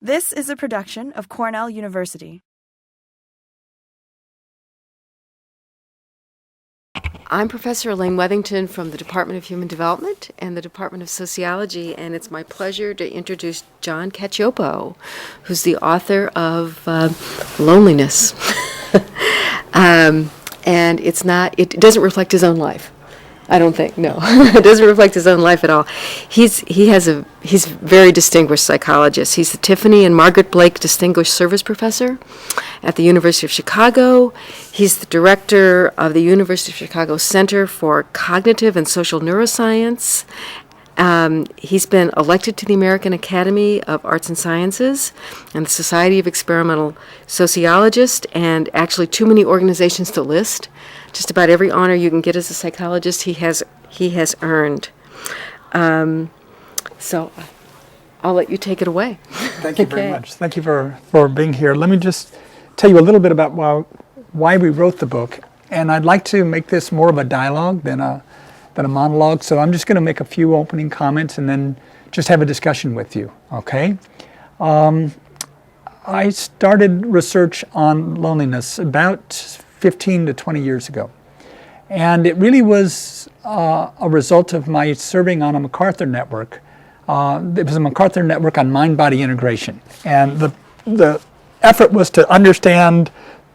This is a production of Cornell University. I'm Professor Elaine Wethington from the Department of Human Development and the Department of Sociology, and it's my pleasure to introduce John Cacioppo, who's the author of Loneliness. And it doesn't reflect his own life. I don't think, no. It doesn't reflect his own life at all. He's a very distinguished psychologist. He's the Tiffany and Margaret Blake Distinguished Service Professor at the University of Chicago. He's the director of the University of Chicago Center for Cognitive and Social Neuroscience. He's been elected to the American Academy of Arts and Sciences and the Society of Experimental Sociologists, and actually too many organizations to list. Just about every honor you can get as a psychologist, he has earned. So I'll let you take it away. Thank you very much. Thank you for being here. Let me just tell you a little bit about why we wrote the book. And I'd like to make this more of a dialogue than a monologue. So I'm just going to make a few opening comments and then just have a discussion with you, okay? I started research on loneliness about 15 to 20 years ago. And it really was a result of my serving on a MacArthur network. It was a MacArthur network on mind-body integration. And the effort was to understand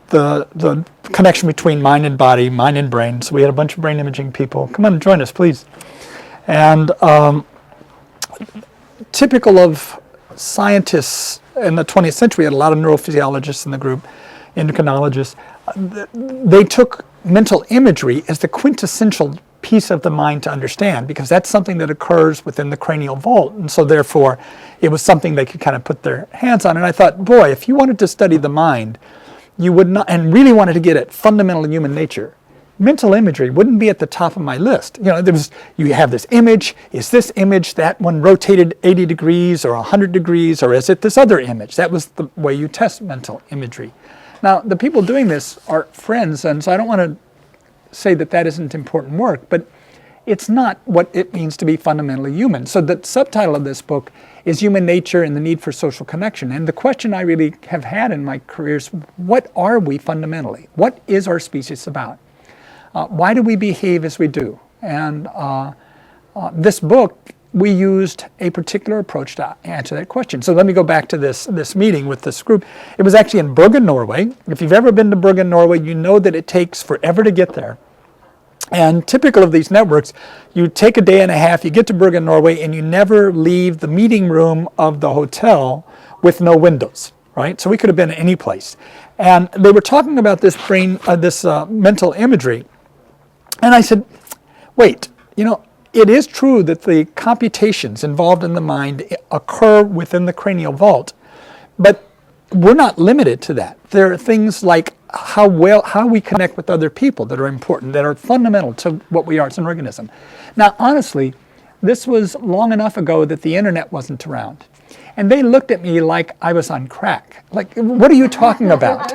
the connection between mind and body, mind and brain. So we had a bunch of brain imaging people. Come on, join us, please. And typical of scientists in the 20th century, we had a lot of neurophysiologists in the group, endocrinologists. They took mental imagery as the quintessential piece of the mind to understand, because that's something that occurs within the cranial vault, and so therefore it was something they could kind of put their hands on. And I thought, boy, if you wanted to study the mind, you would not, and really wanted to get at fundamental human nature, mental imagery wouldn't be at the top of my list. You know, you have this image. Is this image that one rotated 80 degrees or 100 degrees, or is it this other image? That was the way you test mental imagery. Now, the people doing this are friends, and so I don't want to say that that isn't important work, but it's not what it means to be fundamentally human. So the subtitle of this book is Human Nature and the Need for Social Connection. And the question I really have had in my career is, what are we fundamentally? What is our species about? Why do we behave as we do? And this book, we used a particular approach to answer that question. So let me go back to this meeting with this group. It was actually in Bergen, Norway. If you've ever been to Bergen, Norway, you know that it takes forever to get there. And typical of these networks, you take a day and a half, you get to Bergen, Norway, and you never leave the meeting room of the hotel with no windows, right? So we could have been any place. And they were talking about this mental imagery. And I said, wait, you know, it is true that the computations involved in the mind occur within the cranial vault, but we're not limited to that. There are things like how we connect with other people that are important, that are fundamental to what we are as an organism. Now, honestly, this was long enough ago that the internet wasn't around. And they looked at me like I was on crack. Like, what are you talking about?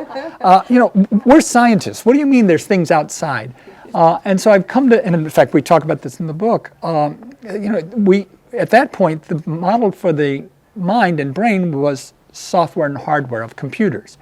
You know, we're scientists. What do you mean there's things outside? And so I've come to, and in fact, we talk about this in the book. You know, at that point, the model for the mind and brain was software and hardware of computers.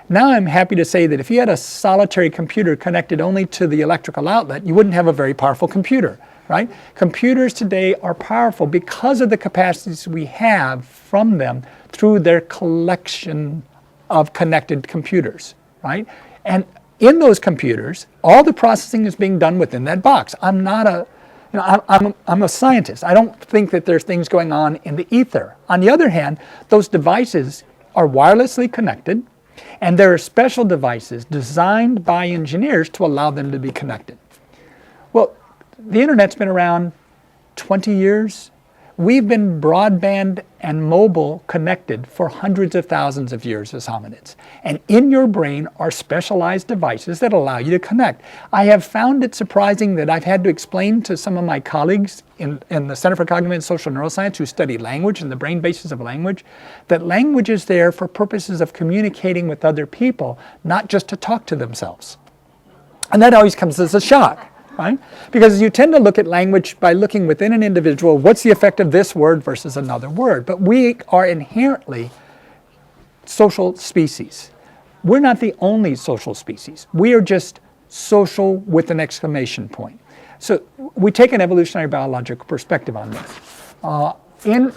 Now I'm happy to say that if you had a solitary computer connected only to the electrical outlet, you wouldn't have a very powerful computer, right? Computers today are powerful because of the capacities we have from them through their collection of connected computers, right? And in those computers, all the processing is being done within that box. I'm a scientist. I don't think that there's things going on in the ether. On the other hand, those devices are wirelessly connected, and there are special devices designed by engineers to allow them to be connected. Well, the internet's been around 20 years. We've been broadband and mobile connected for hundreds of thousands of years as hominids. And in your brain are specialized devices that allow you to connect. I have found it surprising that I've had to explain to some of my colleagues in the Center for Cognitive and Social Neuroscience who study language and the brain basis of language, that language is there for purposes of communicating with other people, not just to talk to themselves. And that always comes as a shock. Right? Because you tend to look at language by looking within an individual, what's the effect of this word versus another word? But we are inherently social species. We're not the only social species. We are just social with an exclamation point. So we take an evolutionary biological perspective on this. In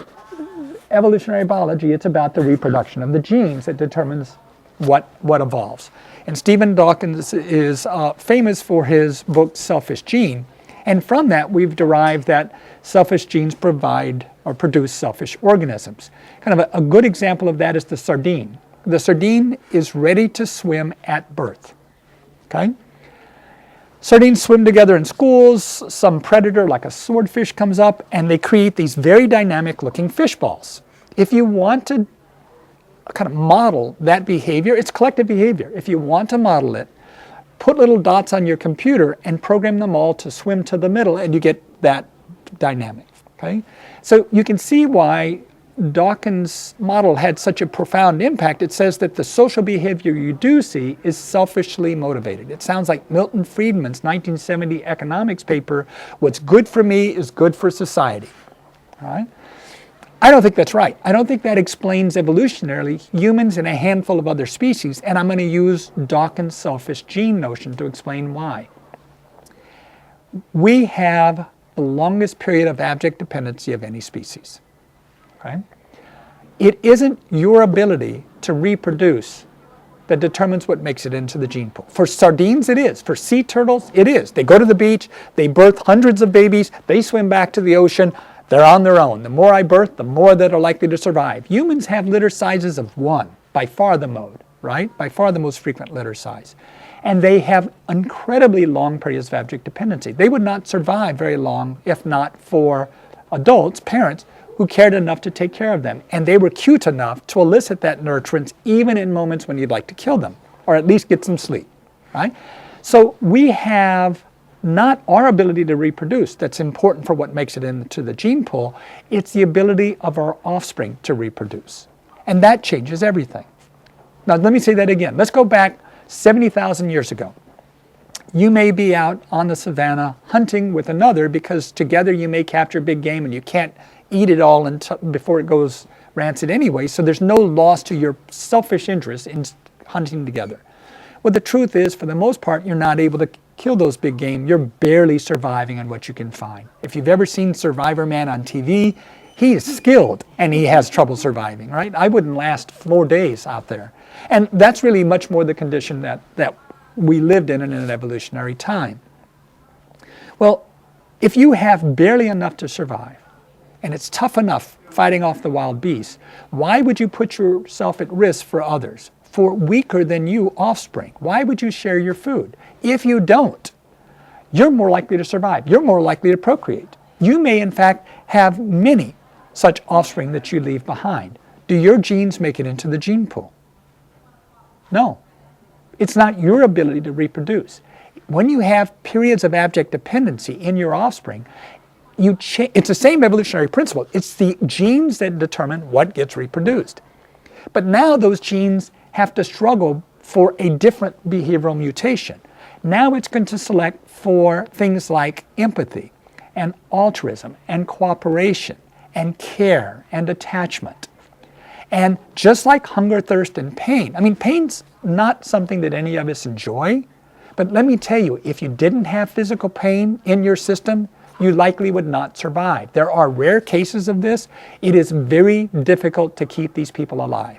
evolutionary biology, it's about the reproduction of the genes that determines what evolves. And Stephen Dawkins is famous for his book, Selfish Gene. And from that, we've derived that selfish genes provide or produce selfish organisms. Kind of a good example of that is the sardine. The sardine is ready to swim at birth. Okay? Sardines swim together in schools. Some predator, like a swordfish, comes up, and they create these very dynamic-looking fish balls. If you want to kind of model that behavior, it's collective behavior. If you want to model it, put little dots on your computer and program them all to swim to the middle, and you get that dynamic. Okay? So you can see why Dawkins' model had such a profound impact. It says that the social behavior you do see is selfishly motivated. It sounds like Milton Friedman's 1970 economics paper, what's good for me is good for society. All right? I don't think that's right. I don't think that explains evolutionarily humans and a handful of other species, and I'm going to use Dawkins' selfish gene notion to explain why. We have the longest period of abject dependency of any species. Okay? It isn't your ability to reproduce that determines what makes it into the gene pool. For sardines, it is. For sea turtles, it is. They go to the beach, they birth hundreds of babies, they swim back to the ocean, they're on their own. The more I birth, the more that are likely to survive. Humans have litter sizes of 1, by far the mode, right? By far the most frequent litter size. And they have incredibly long periods of abject dependency. They would not survive very long if not for adults, parents, who cared enough to take care of them. And they were cute enough to elicit that nurturance even in moments when you'd like to kill them, or at least get some sleep, right? So we have not our ability to reproduce that's important for what makes it into the gene pool. It's the ability of our offspring to reproduce. And that changes everything. Now let me say that again. Let's go back 70,000 years ago. You may be out on the savannah hunting with another because together you may capture big game and you can't eat it all before it goes rancid anyway, so there's no loss to your selfish interest in hunting together. Well, the truth is, for the most part, you're not able to kill those big game. You're barely surviving on what you can find. If you've ever seen Survivor Man on TV, he is skilled and he has trouble surviving, right? I wouldn't last 4 days out there. And that's really much more the condition that we lived in an evolutionary time. Well, if you have barely enough to survive, and it's tough enough fighting off the wild beasts, why would you put yourself at risk for others, for weaker than you offspring? Why would you share your food? If you don't, you're more likely to survive. You're more likely to procreate. You may, in fact, have many such offspring that you leave behind. Do your genes make it into the gene pool? No. It's not your ability to reproduce. When you have periods of abject dependency in your offspring, it's the same evolutionary principle. It's the genes that determine what gets reproduced. But now those genes have to struggle for a different behavioral mutation. Now it's going to select for things like empathy and altruism and cooperation and care and attachment. And just like hunger, thirst, and pain, I mean, pain's not something that any of us enjoy, but let me tell you, if you didn't have physical pain in your system, you likely would not survive. There are rare cases of this. It is very difficult to keep these people alive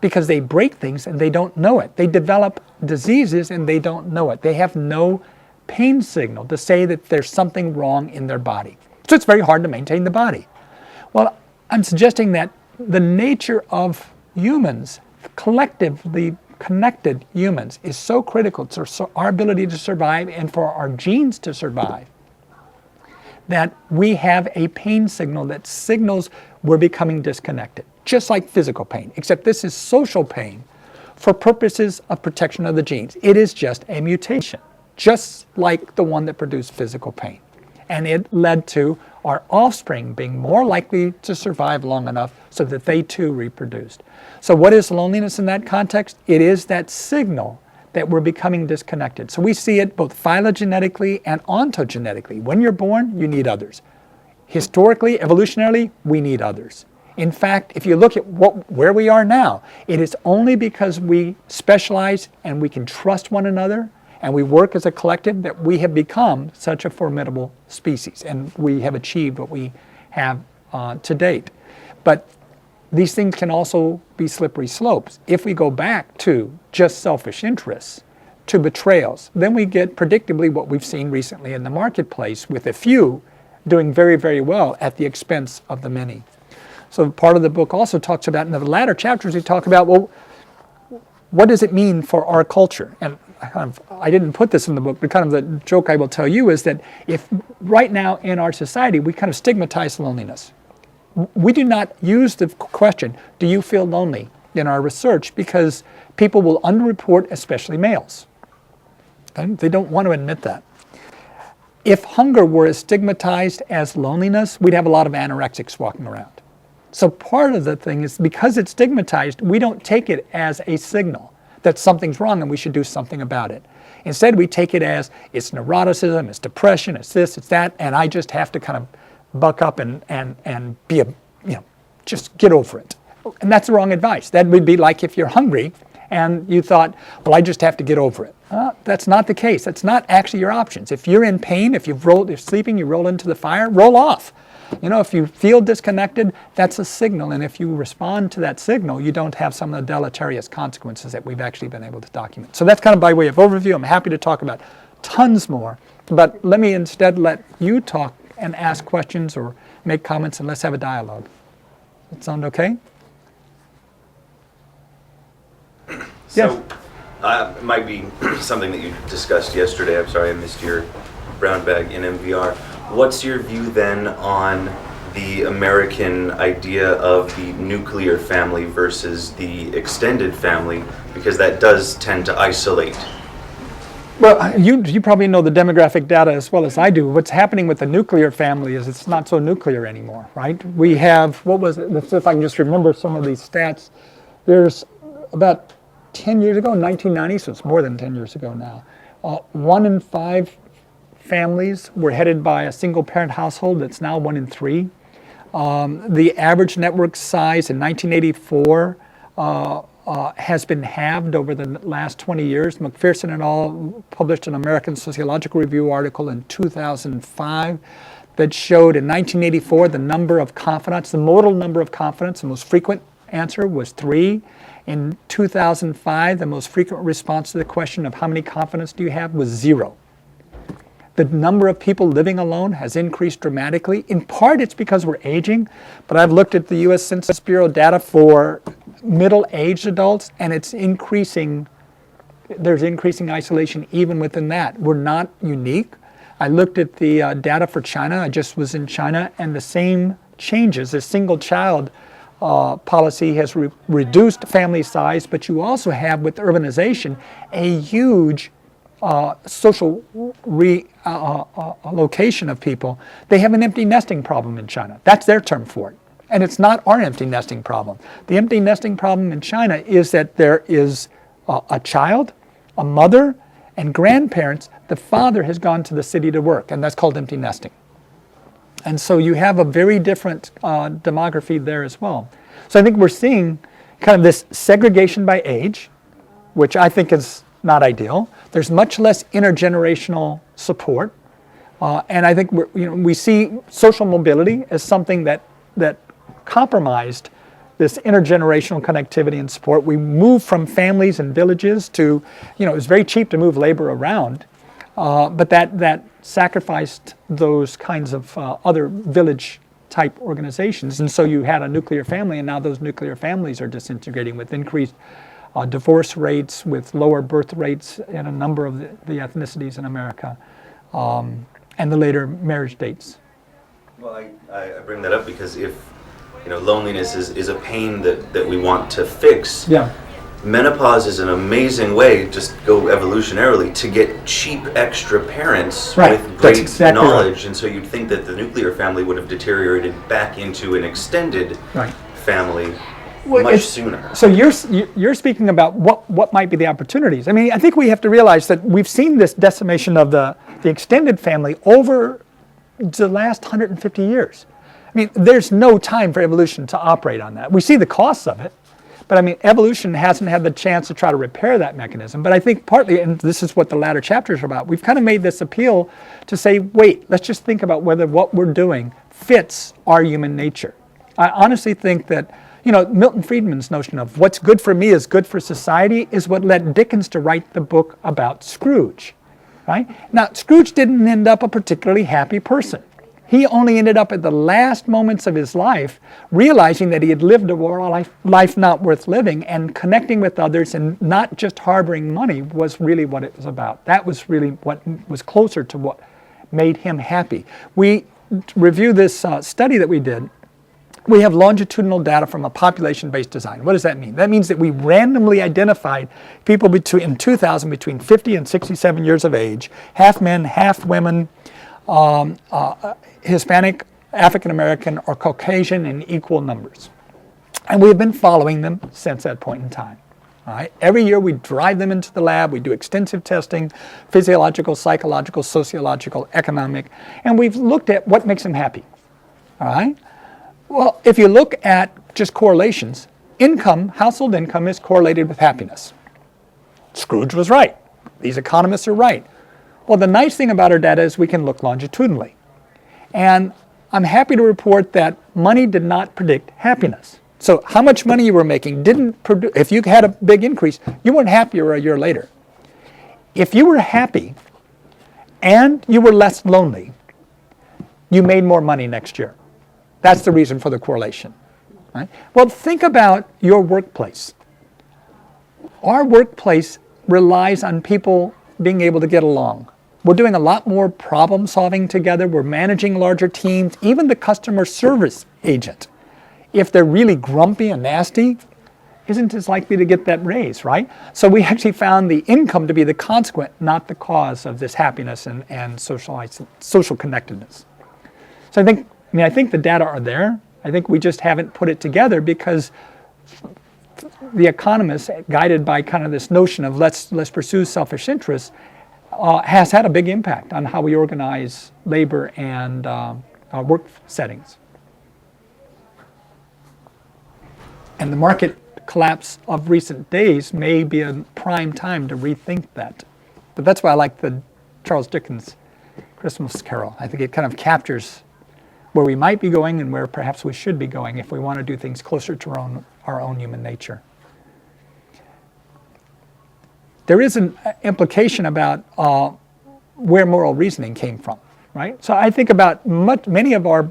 because they break things and they don't know it. They develop diseases and they don't know it. They have no pain signal to say that there's something wrong in their body. So it's very hard to maintain the body. Well, I'm suggesting that the nature of humans, collectively connected humans, is so critical to our ability to survive and for our genes to survive, that we have a pain signal that signals we're becoming disconnected, just like physical pain, except this is social pain for purposes of protection of the genes. It is just a mutation, just like the one that produced physical pain. And it led to our offspring being more likely to survive long enough so that they too reproduced. So what is loneliness in that context? It is that signal that we're becoming disconnected. So we see it both phylogenetically and ontogenetically. When you're born, you need others. Historically, evolutionarily, we need others. In fact, if you look at where we are now, it is only because we specialize and we can trust one another and we work as a collective that we have become such a formidable species, and we have achieved what we have to date. But these things can also be slippery slopes. If we go back to just selfish interests, to betrayals, then we get predictably what we've seen recently in the marketplace, with a few doing very, very well at the expense of the many. So part of the book also talks about, in the latter chapters, we talk about, well, what does it mean for our culture? And I didn't put this in the book, but kind of the joke I will tell you is that if right now in our society we kind of stigmatize loneliness. We do not use the question, do you feel lonely, in our research, because people will underreport, especially males. Okay? They don't want to admit that. If hunger were as stigmatized as loneliness, we'd have a lot of anorexics walking around. So part of the thing is, because it's stigmatized, we don't take it as a signal that something's wrong and we should do something about it. Instead, we take it as, it's neuroticism, it's depression, it's this, it's that, and I just have to kind of buck up and be just get over it. And that's the wrong advice. That would be like if you're hungry and you thought, well, I just have to get over it. That's not the case. That's not actually your options. If you're in pain, if you're sleeping, you roll into the fire, roll off. If you feel disconnected, that's a signal. And if you respond to that signal, you don't have some of the deleterious consequences that we've actually been able to document. So that's kind of by way of overview. I'm happy to talk about tons more, but let me instead let you talk and ask questions or make comments, and let's have a dialogue. Does that sound okay? So, it might be something that you discussed yesterday. I'm sorry I missed your brown bag in MVR. What's your view then on the American idea of the nuclear family versus the extended family? Because that does tend to isolate. Well, you probably know the demographic data as well as I do. What's happening with the nuclear family is it's not so nuclear anymore, right? We have, let's see if I can just remember some of these stats. There's about 10 years ago, 1990, so it's more than 10 years ago now, 1 in 5 families were headed by a single parent household. That's now 1 in 3. The average network size in 1984 has been halved over the last 20 years. McPherson et al. Published an American Sociological Review article in 2005 that showed in 1984 the number of confidants, the modal number of confidants, the most frequent answer was 3. In 2005, the most frequent response to the question of how many confidants do you have was 0. The number of people living alone has increased dramatically. In part, it's because we're aging, but I've looked at the U.S. Census Bureau data for middle-aged adults, and it's increasing. There's increasing isolation even within that. We're not unique. I looked at the data for China. I just was in China, and the same changes. The single-child policy has reduced family size, but you also have, with urbanization, a huge social location of people. They have an empty nesting problem in China. That's their term for it. And it's not our empty nesting problem. The empty nesting problem in China is that there is a child, a mother, and grandparents. The father has gone to the city to work, and that's called empty nesting. And so you have a very different demography there as well. So I think we're seeing kind of this segregation by age, which I think is not ideal. There's much less intergenerational support. And I think we see social mobility as something that compromised this intergenerational connectivity and support. We moved from families and villages to, it was very cheap to move labor around, but that sacrificed those kinds of other village type organizations. And so you had a nuclear family, and now those nuclear families are disintegrating with increased divorce rates, with lower birth rates in a number of the ethnicities in America, and the later marriage dates. Well, I bring that up because if loneliness is a pain that we want to fix. Yeah. Menopause is an amazing way, just go evolutionarily, to get cheap extra parents right. with great exactly knowledge. Right. And so you'd think that the nuclear family would have deteriorated back into an extended right. family much sooner. So you're speaking about what might be the opportunities. I mean, I think we have to realize that we've seen this decimation of the extended family over the last 150 years. I mean, there's no time for evolution to operate on that. We see the costs of it, but I mean, evolution hasn't had the chance to try to repair that mechanism. But I think partly, and this is what the latter chapters are about, we've kind of made this appeal to say, wait, let's just think about whether what we're doing fits our human nature. I honestly think that, Milton Friedman's notion of what's good for me is good for society is what led Dickens to write the book about Scrooge, right? Now, Scrooge didn't end up a particularly happy person. He only ended up at the last moments of his life realizing that he had lived a life not worth living, and connecting with others and not just harboring money was really what it was about. That was really what was closer to what made him happy. We review this study that we did. We have longitudinal data from a population-based design. What does that mean? That means that we randomly identified people in 2000 between 50 and 67 years of age, half men, half women, Hispanic, African American, or Caucasian in equal numbers. And we've been following them since that point in time. All right? Every year we drive them into the lab, we do extensive testing, physiological, psychological, sociological, economic, and we've looked at what makes them happy. All right? Well, if you look at just correlations, household income is correlated with happiness. Scrooge was right. These economists are right. Well, the nice thing about our data is we can look longitudinally. And I'm happy to report that money did not predict happiness. So how much money you were making didn't produce, if you had a big increase, you weren't happier a year later. If you were happy and you were less lonely, you made more money next year. That's the reason for the correlation. Right? Well, think about your workplace. Our workplace relies on people being able to get along. We're doing a lot more problem solving together. We're managing larger teams. Even the customer service agent, if they're really grumpy and nasty, isn't as likely to get that raise, right? So we actually found the income to be the consequent, not the cause of this happiness and social connectedness. So I think the data are there. I think we just haven't put it together because the economists, guided by kind of this notion of let's pursue selfish interests, has had a big impact on how we organize labor and work settings. And the market collapse of recent days may be a prime time to rethink that. But that's why I like the Charles Dickens Christmas Carol. I think it kind of captures where we might be going and where perhaps we should be going if we want to do things closer to our own human nature. There is an implication about where moral reasoning came from, right? So I think about many of our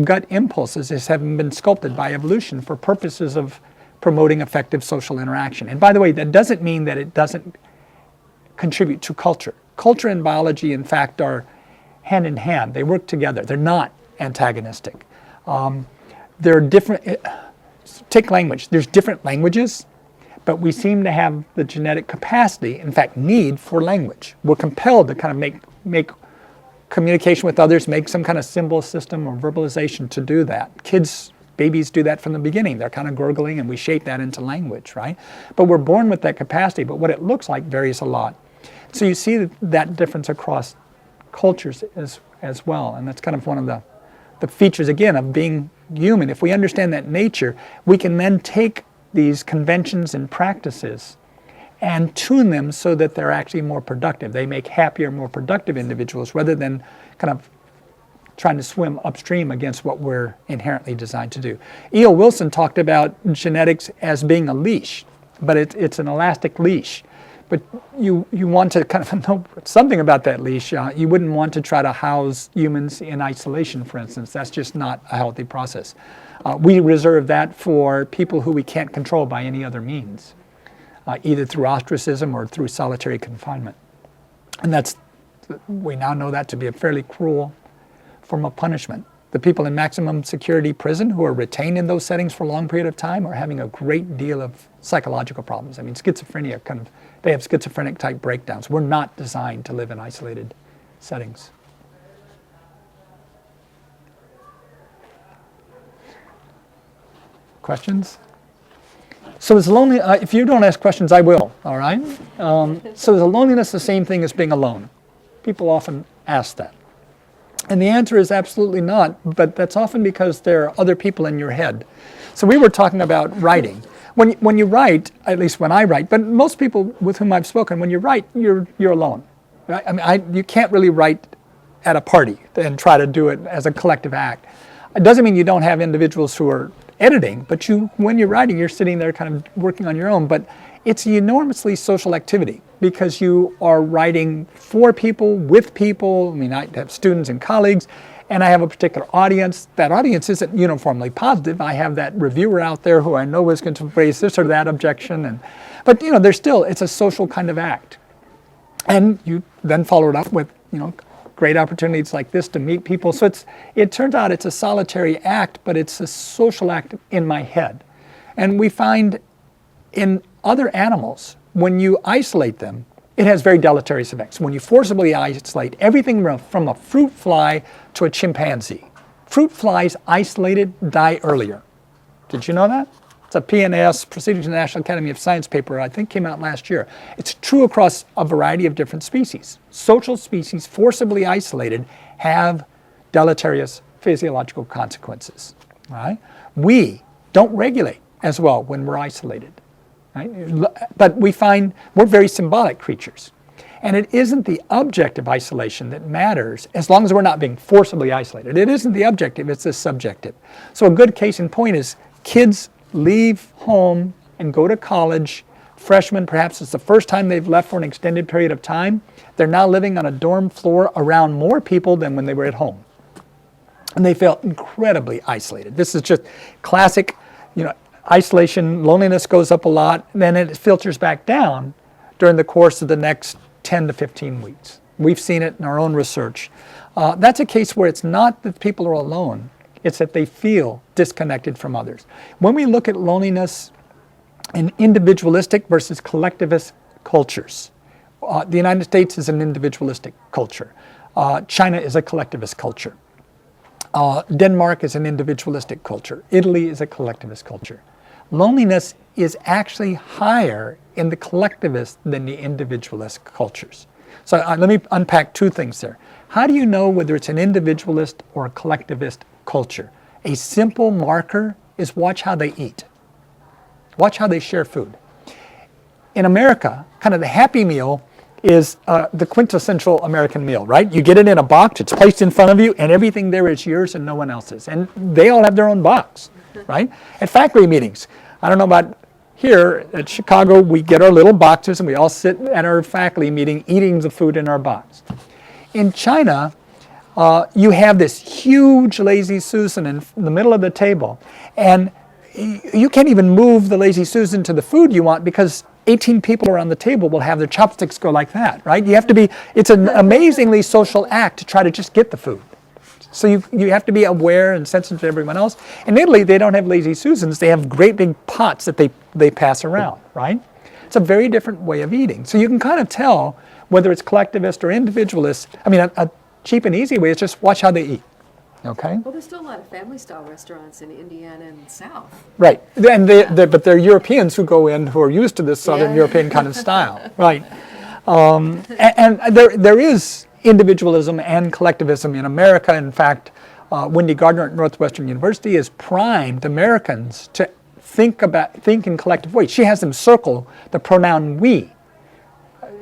gut impulses as having been sculpted by evolution for purposes of promoting effective social interaction. And by the way, that doesn't mean that it doesn't contribute to culture. Culture and biology, in fact, are hand in hand. They work together. They're not antagonistic. There are different, take language. There's different languages, but we seem to have the genetic capacity, in fact, need for language. We're compelled to kind of make communication with others, make some kind of symbol system or verbalization to do that. Babies do that from the beginning. They're kind of gurgling and we shape that into language, right? But we're born with that capacity, but what it looks like varies a lot. So you see that difference across cultures as well, and that's kind of one of the features, again, of being human. If we understand that nature, we can then take these conventions and practices and tune them so that they're actually more productive. They make happier, more productive individuals rather than kind of trying to swim upstream against what we're inherently designed to do. E.O. Wilson talked about genetics as being a leash, but it's an elastic leash. But you want to kind of know something about that leash. You wouldn't want to try to house humans in isolation, for instance. That's just not a healthy process. We reserve that for people who we can't control by any other means, either through ostracism or through solitary confinement. And we now know that to be a fairly cruel form of punishment. The people in maximum security prison who are retained in those settings for a long period of time are having a great deal of psychological problems. I mean, schizophrenia they have schizophrenic type breakdowns. We're not designed to live in isolated settings. Questions? So is loneliness, if you don't ask questions, I will, all right? So is loneliness the same thing as being alone? People often ask that. And the answer is absolutely not, but that's often because there are other people in your head. So we were talking about writing. When you write, at least when I write, but most people with whom I've spoken, when you write, you're alone. Right? I mean, you can't really write at a party and try to do it as a collective act. It doesn't mean you don't have individuals who are editing, but when you're writing, you're sitting there kind of working on your own. But it's an enormously social activity because you are writing for people, with people. I mean, I have students and colleagues, and I have a particular audience. That audience isn't uniformly positive. I have that reviewer out there who I know is going to raise this or that objection. But there's still, it's a social kind of act. And you then follow it up with, great opportunities like this to meet people. So it turns out it's a solitary act, but it's a social act in my head. And we find in other animals, when you isolate them, it has very deleterious effects. When you forcibly isolate everything from a fruit fly to a chimpanzee, fruit flies isolated die earlier. Did you know that? It's a PNAS, Proceedings of the National Academy of Science paper, I think came out last year. It's true across a variety of different species. Social species forcibly isolated have deleterious physiological consequences. Right? We don't regulate as well when we're isolated. Right? But we find we're very symbolic creatures. And it isn't the objective isolation that matters as long as we're not being forcibly isolated. It isn't the objective, it's the subjective. So a good case in point is kids leave home and go to college. Freshmen, perhaps it's the first time they've left for an extended period of time. They're now living on a dorm floor around more people than when they were at home. And they feel incredibly isolated. This is just classic, isolation, loneliness goes up a lot, and then it filters back down during the course of the next 10 to 15 weeks. We've seen it in our own research. That's a case where it's not that people are alone, it's that they feel disconnected from others. When we look at loneliness in individualistic versus collectivist cultures, the United States is an individualistic culture. China is a collectivist culture. Denmark is an individualistic culture. Italy is a collectivist culture. Loneliness is actually higher in the collectivist than the individualist cultures. So let me unpack two things there. How do you know whether it's an individualist or a collectivist culture? A simple marker is watch how they eat. Watch how they share food. In America, kind of the happy meal is the quintessential American meal, right? You get it in a box, it's placed in front of you, and everything there is yours and no one else's. And they all have their own box, right? At faculty meetings, I don't know about here at Chicago, we get our little boxes and we all sit at our faculty meeting eating the food in our box. In China, you have this huge Lazy Susan in the middle of the table, and you can't even move the Lazy Susan to the food you want because 18 people around the table will have their chopsticks go like that, right? It's an amazingly social act to try to just get the food. So you have to be aware and sensitive to everyone else. In Italy, they don't have Lazy Susans. They have great big pots that they pass around, right? It's a very different way of eating. So you can kind of tell whether it's collectivist or individualist. I mean, a cheap and easy way is just watch how they eat. Okay? Well, there's still a lot of family-style restaurants in Indiana and the South. Right. But they're Europeans who go in who are used to this Southern European kind of style. Right. And there is individualism and collectivism in America. In fact, Wendy Gardner at Northwestern University has primed Americans to think in collective ways. She has them circle the pronoun we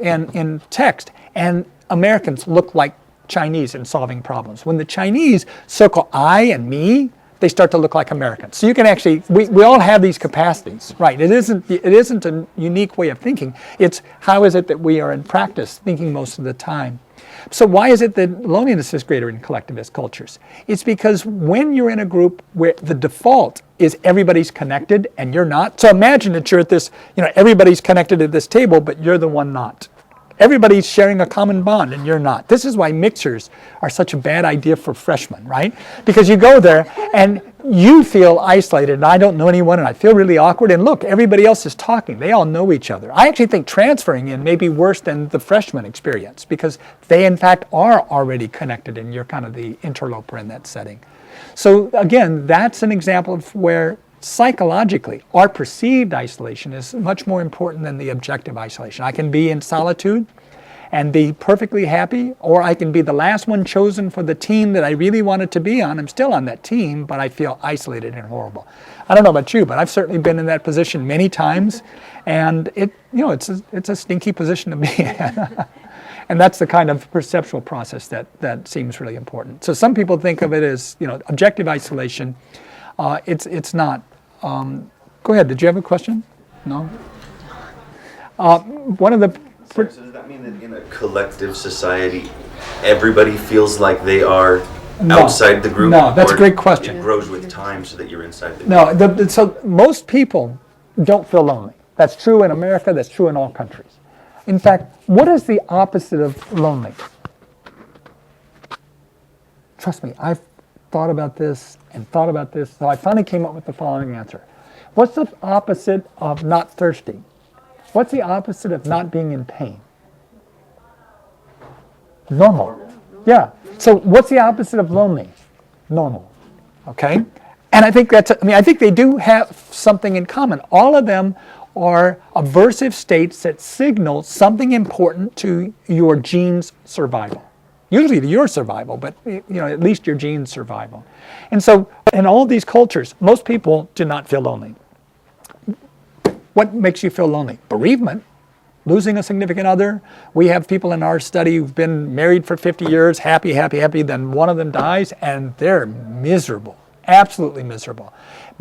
in text, and Americans look like Chinese in solving problems. When the Chinese circle I and me, they start to look like Americans. So you can actually, we all have these capacities, right? It isn't a unique way of thinking. It's how is it that we are in practice thinking most of the time. So why is it that loneliness is greater in collectivist cultures? It's because when you're in a group where the default is everybody's connected and you're not. So imagine that you're at this, everybody's connected at this table, but you're the one not. Everybody's sharing a common bond and you're not. This is why mixers are such a bad idea for freshmen, right? Because you go there and you feel isolated and I don't know anyone and I feel really awkward, and look, everybody else is talking. They all know each other. I actually think transferring in may be worse than the freshman experience because they in fact are already connected and you're kind of the interloper in that setting. So again, that's an example of where psychologically, our perceived isolation is much more important than the objective isolation. I can be in solitude and be perfectly happy, or I can be the last one chosen for the team that I really wanted to be on. I'm still on that team, but I feel isolated and horrible. I don't know about you, but I've certainly been in that position many times, and it's a stinky position to be in. And that's the kind of perceptual process that seems really important. So some people think of it as objective isolation. It's not. Go ahead. Did you have a question? No. One of the. So does that mean that in a collective society, everybody feels like they are outside the group? No, that's a great question. It grows with time so that you're inside the group. No, so most people don't feel lonely. That's true in America. That's true in all countries. In fact, what is the opposite of lonely? Trust me, I've thought about this, so I finally came up with the following answer. What's the opposite of not thirsty? What's the opposite of not being in pain? Normal. Yeah. So what's the opposite of lonely? Normal. Okay? And I think I think they do have something in common. All of them are aversive states that signal something important to your gene's survival. Usually to your survival, but at least your gene's survival. And so in all these cultures, most people do not feel lonely. What makes you feel lonely? Bereavement, losing a significant other. We have people in our study who've been married for 50 years, happy, then one of them dies, and they're miserable, absolutely miserable.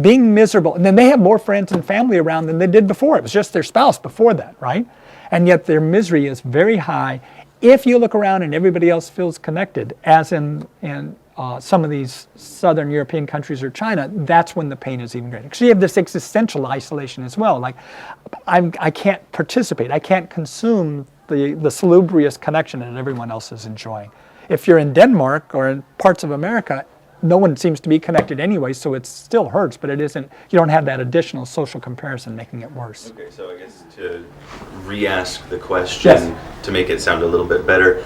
Being miserable, and then they have more friends and family around than they did before. It was just their spouse before that, right? And yet their misery is very high. If you look around and everybody else feels connected, as in some of these southern European countries or China, that's when the pain is even greater. So you have this existential isolation as well. Like, I can't participate. I can't consume the salubrious connection that everyone else is enjoying. If you're in Denmark or in parts of America, no one seems to be connected anyway, so it still hurts, but it isn't. You don't have that additional social comparison making it worse. Okay, so I guess to re-ask the question, to make it sound a little bit better,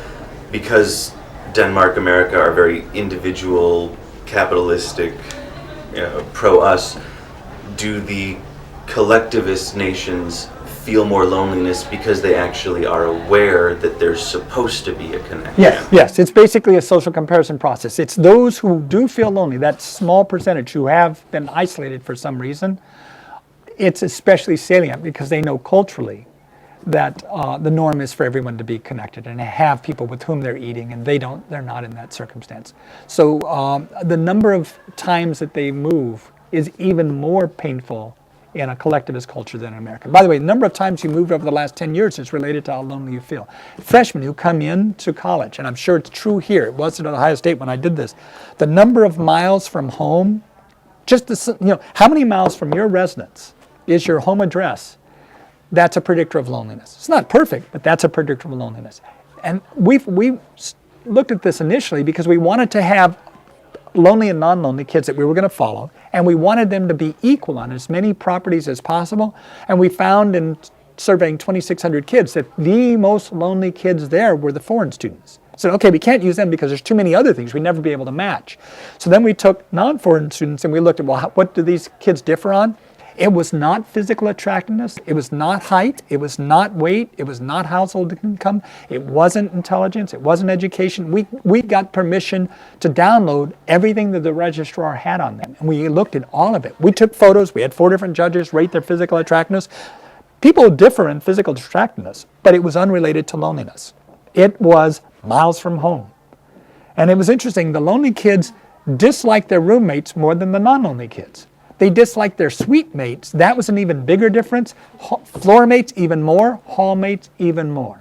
because Denmark, America are very individual, capitalistic, pro-us, do the collectivist nations feel more loneliness because they actually are aware that there's supposed to be a connection? Yes, it's basically a social comparison process. It's those who do feel lonely, that small percentage who have been isolated for some reason. It's especially salient because they know culturally that the norm is for everyone to be connected and have people with whom they're eating, and they're not in that circumstance. So the number of times that they move is even more painful in a collectivist culture than in America. By the way, the number of times you moved over the last 10 years is related to how lonely you feel. Freshmen who come in to college, and I'm sure it's true here, it wasn't at Ohio State when I did this, the number of miles from home, how many miles from your residence is your home address? That's a predictor of loneliness. It's not perfect, but that's a predictor of loneliness. And we looked at this initially because we wanted to have lonely and non-lonely kids that we were going to follow, and we wanted them to be equal on as many properties as possible. And we found in surveying 2,600 kids that the most lonely kids there were the foreign students. So, okay, we can't use them because there's too many other things we'd never be able to match. So then we took non-foreign students and we looked at, what do these kids differ on? It was not physical attractiveness, it was not height, it was not weight, it was not household income, it wasn't intelligence, it wasn't education. We got permission to download everything that the registrar had on them, and we looked at all of it. We took photos, we had 4 different judges rate their physical attractiveness. People differ in physical attractiveness, but it was unrelated to loneliness. It was miles from home. And it was interesting, the lonely kids disliked their roommates more than the non-lonely kids. They disliked their suite mates. That was an even bigger difference. Floor mates even more, hall mates even more.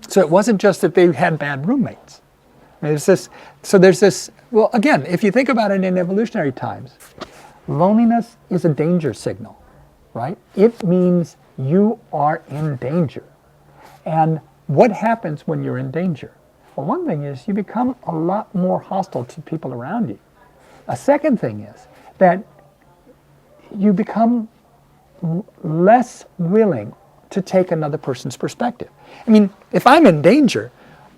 So it wasn't just that they had bad roommates. There's this, well, again, if you think about it in evolutionary times, loneliness is a danger signal, right? It means you are in danger. And what happens when you're in danger? Well, one thing is you become a lot more hostile to people around you. A second thing is that you become less willing to take another person's perspective. I mean, if I'm in danger,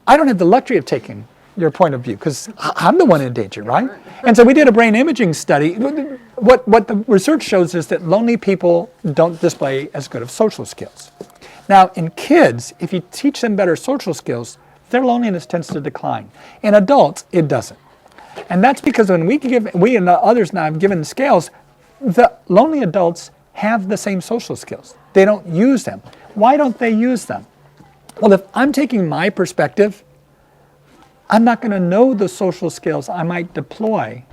I don't have the luxury of taking your point of view because I'm the one in danger, right? And so we did a brain imaging study. What the research shows is that lonely people don't display as good of social skills. Now, in kids, if you teach them better social skills, their loneliness tends to decline. In adults, it doesn't. And that's because when we and others now have given scales, the lonely adults have the same social skills. They don't use them. Why don't they use them? Well, if I'm taking my perspective, I'm not going to know the social skills I might deploy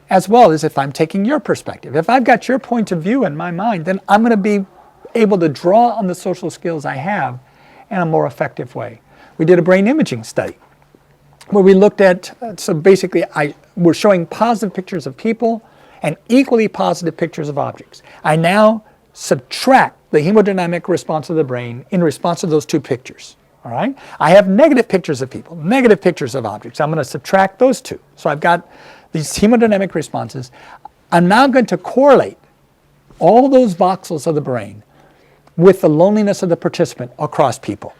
as well as if I'm taking your perspective. If I've got your point of view in my mind, then I'm going to be able to draw on the social skills I have in a more effective way. We did a brain imaging study where we looked at, so basically we're showing positive pictures of people and equally positive pictures of objects. I now subtract the hemodynamic response of the brain in response to those two pictures. All right? I have negative pictures of people, negative pictures of objects. I'm going to subtract those two. So I've got these hemodynamic responses. I'm now going to correlate all those voxels of the brain with the loneliness of the participant across people.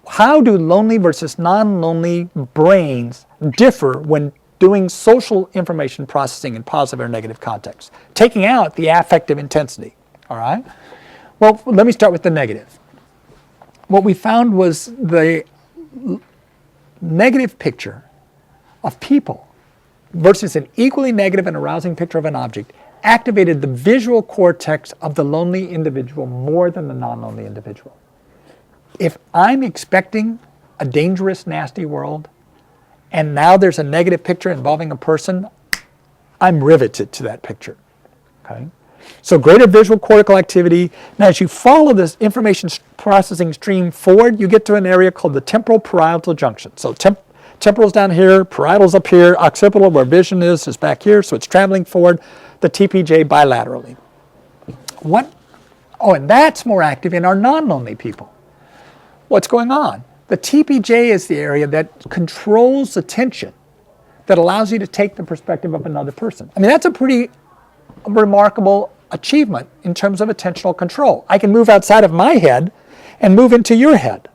How do lonely versus non-lonely brains differ when doing social information processing in positive or negative contexts, taking out the affective intensity? All right? Well, let me start with the negative. What we found was the negative picture of people versus an equally negative and arousing picture of an object activated the visual cortex of the lonely individual more than the non-lonely individual. If I'm expecting a dangerous, nasty world, and now there's a negative picture involving a person, I'm riveted to that picture. Okay? So greater visual cortical activity. Now as you follow this information processing stream forward, you get to an area called the temporal parietal junction. So temporal's down here, parietal's up here, occipital where vision is back here, so it's traveling forward, the TPJ bilaterally. And that's more active in our non-lonely people. What's going on? The TPJ is the area that controls attention, that allows you to take the perspective of another person. I mean, that's a pretty remarkable achievement in terms of attentional control. I can move outside of my head and move into your head,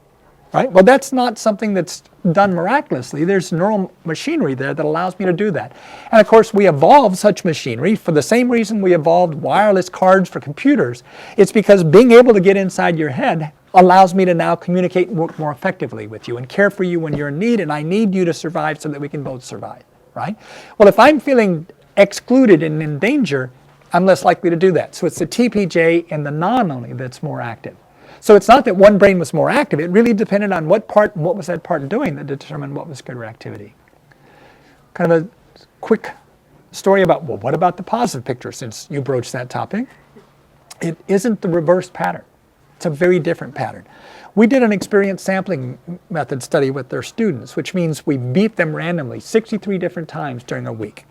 right? Well, that's not something that's done miraculously. There's neural machinery there that allows me to do that. And of course, we evolved such machinery for the same reason we evolved wireless cards for computers. It's because being able to get inside your head allows me to now communicate and work more effectively with you and care for you when you're in need, and I need you to survive so that we can both survive, right? Well, if I'm feeling excluded and in danger, I'm less likely to do that. So it's the TPJ and the non-only that's more active. So it's not that one brain was more active, it really depended on what part and what was that part doing that determined what was good activity. Kind of a quick story about, well, what about the positive picture since you broached that topic? It isn't the reverse pattern. It's a very different pattern. We did an experience sampling method study with their students, which means we beat them randomly 63 different times during a week.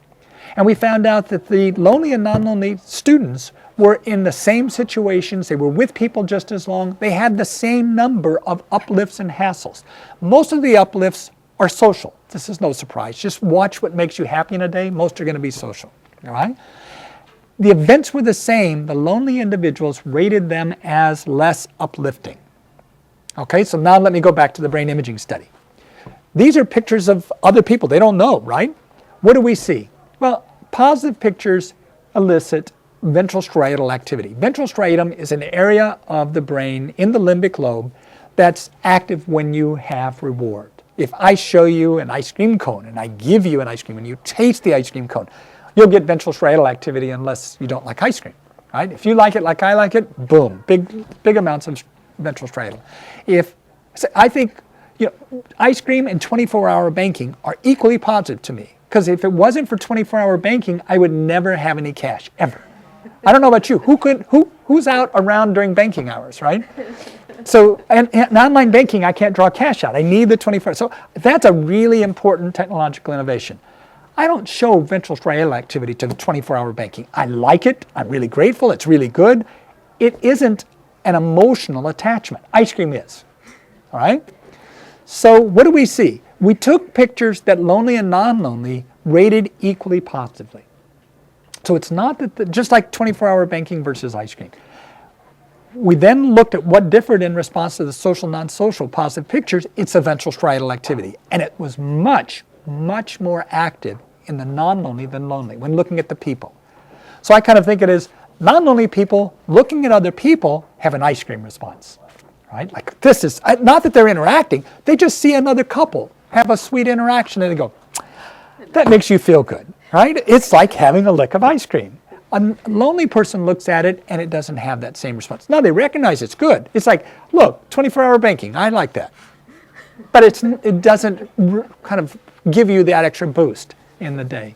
And we found out that the lonely and non-lonely students were in the same situations. They were with people just as long. They had the same number of uplifts and hassles. Most of the uplifts are social. This is no surprise. Just watch what makes you happy in a day. Most are going to be social. All right? The events were the same. The lonely individuals rated them as less uplifting. Okay, so now let me go back to the brain imaging study. These are pictures of other people. They don't know, right? What do we see? Well, positive pictures elicit ventral striatal activity. Ventral striatum is an area of the brain in the limbic lobe that's active when you have reward. If I show you an ice cream cone and I give you an ice cream and you taste the ice cream cone, you'll get ventral striatal activity unless you don't like ice cream, right? If you like it like I like it, boom, big amounts of ventral striatal. I think ice cream and 24-hour banking are equally positive to me, because if it wasn't for 24-hour banking, I would never have any cash, ever. I don't know about you. Who's out around during banking hours, right? So, and online banking, I can't draw cash out. I need the 24. So that's a really important technological innovation. I don't show ventral striatal activity to the 24-hour banking. I like it. I'm really grateful. It's really good. It isn't an emotional attachment. Ice cream is. All right? So what do we see? We took pictures that lonely and non-lonely rated equally positively. So it's not that, just like 24-hour banking versus ice cream. We then looked at what differed in response to the social, non-social positive pictures. It's the ventral striatal activity. And it was much more active in the non-lonely than lonely when looking at the people. So I kind of think it is non-lonely people looking at other people have an ice cream response, right? Like this is, not that they're interacting, they just see another couple have a sweet interaction and they go, that makes you feel good, right? It's like having a lick of ice cream. A lonely person looks at it and it doesn't have that same response. Now they recognize it's good. It's like, look, 24-hour banking, I like that. But it doesn't kind of give you that extra boost in the day.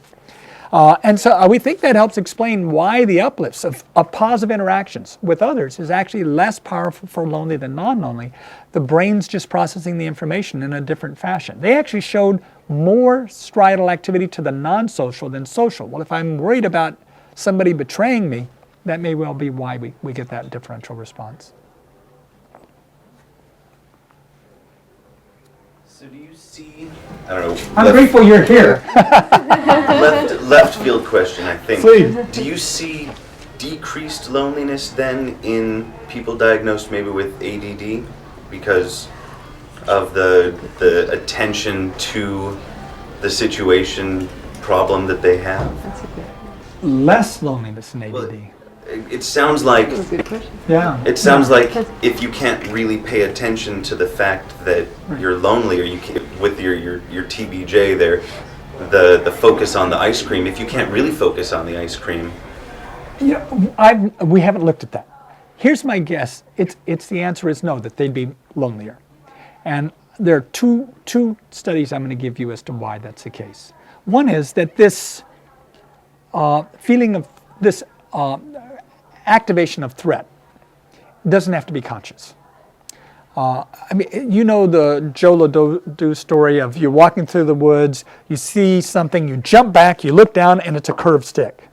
And so we think that helps explain why the uplifts of positive interactions with others is actually less powerful for lonely than non-lonely. The brain's just processing the information in a different fashion. They actually showed more striatal activity to the non-social than social. Well, if I'm worried about somebody betraying me, that may well be why we get that differential response. So do you see, I don't know. I'm grateful you're here. left field question, I think. Please. Do you see decreased loneliness then in people diagnosed maybe with ADD because of the attention to the situation problem that they have? Less loneliness in ADD. Well, it sounds like That's a good question. Yeah. it sounds like if you can't really pay attention to the fact that you're lonely, or you can't, with your TBJ there, the focus on the ice cream. If you can't really focus on the ice cream, We haven't looked at that. Here's my guess. It's the answer is no, that they'd be lonelier. And there are two studies I'm going to give you as to why that's the case. One is that this feeling of this activation of threat doesn't have to be conscious. I mean, you know the Joe Ledoux story of you're walking through the woods, you see something, you jump back, you look down, and it's a curved stick.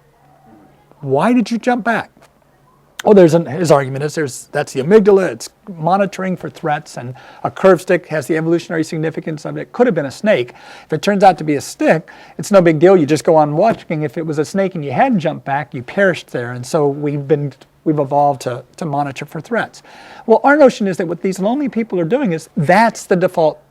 Why did you jump back? Oh, his argument is that's the amygdala, it's monitoring for threats, and a curved stick has the evolutionary significance of it. It could have been a snake. If it turns out to be a stick, it's no big deal. You just go on watching. If it was a snake and you hadn't jumped back, you perished there. And so we've evolved to monitor for threats. Well, our notion is that what these lonely people are doing is that's the default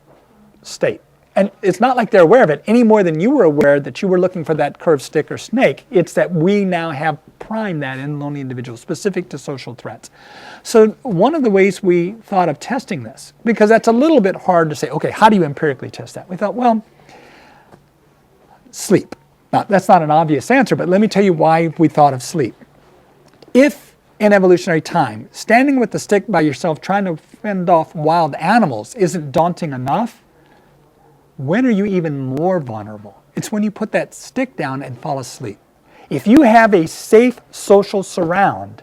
state. And it's not like they're aware of it any more than you were aware that you were looking for that curved stick or snake. It's that we now have primed that in lonely individuals specific to social threats. So one of the ways we thought of testing this, because that's a little bit hard to say, okay, how do you empirically test that? We thought, well, sleep. Now, that's not an obvious answer, but let me tell you why we thought of sleep. If in evolutionary time, standing with the stick by yourself trying to fend off wild animals isn't daunting enough, when are you even more vulnerable? It's when you put that stick down and fall asleep. If you have a safe social surround,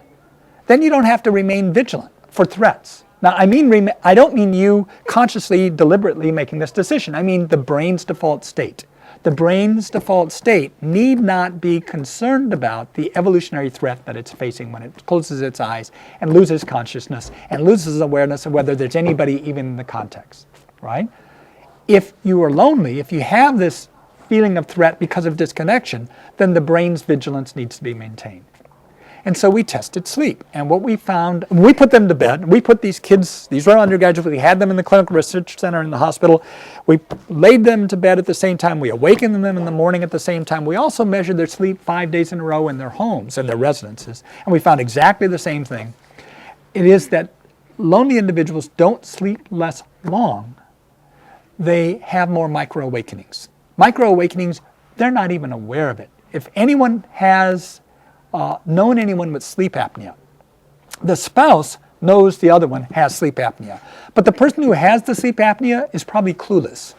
then you don't have to remain vigilant for threats. Now, I don't mean you consciously, deliberately making this decision. I mean the brain's default state. The brain's default state need not be concerned about the evolutionary threat that it's facing when it closes its eyes and loses consciousness and loses awareness of whether there's anybody even in the context, right? If you are lonely, if you have this feeling of threat because of disconnection, then the brain's vigilance needs to be maintained. And so we tested sleep. And what we found, we put them to bed. We put these kids, these were undergraduates, we had them in the clinical research center in the hospital. We laid them to bed at the same time. We awakened them in the morning at the same time. We also measured their sleep 5 days in a row in their homes and their residences. And we found exactly the same thing. It is that lonely individuals don't sleep less long. They have more micro-awakenings. Micro-awakenings, they're not even aware of it. If anyone has known anyone with sleep apnea, the spouse knows the other one has sleep apnea. But the person who has the sleep apnea is probably clueless,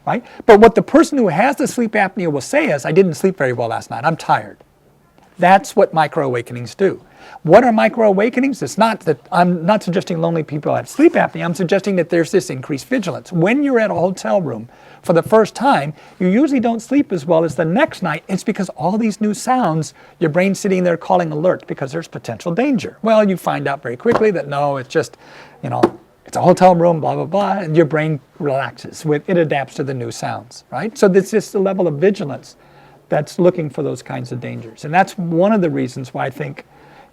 right? But what the person who has the sleep apnea will say is, I didn't sleep very well last night, I'm tired. That's what micro-awakenings do. What are micro-awakenings? It's not that I'm not suggesting lonely people have sleep apnea. I'm suggesting that there's this increased vigilance. When you're at a hotel room for the first time, you usually don't sleep as well as the next night. It's because all these new sounds, your brain's sitting there calling alert because there's potential danger. Well, you find out very quickly that no, it's just, it's a hotel room, blah, blah, blah, and your brain relaxes. It adapts to the new sounds, right? So this is the level of vigilance that's looking for those kinds of dangers. And that's one of the reasons why I think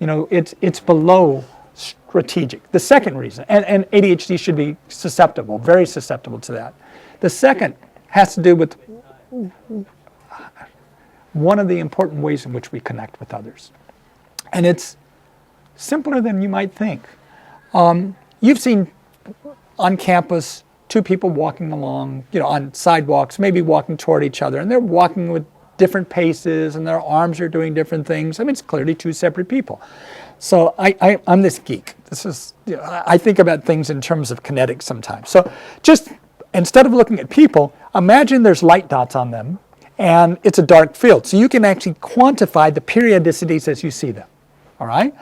it's below strategic. The second reason, and ADHD should be susceptible, very susceptible to that. The second has to do with one of the important ways in which we connect with others. And it's simpler than you might think. You've seen on campus, two people walking along, on sidewalks, maybe walking toward each other, and they're walking with different paces, and their arms are doing different things. I mean, it's clearly two separate people. So I'm this geek. This is, I think about things in terms of kinetics sometimes. So just instead of looking at people, imagine there's light dots on them, and it's a dark field. So you can actually quantify the periodicities as you see them. All right?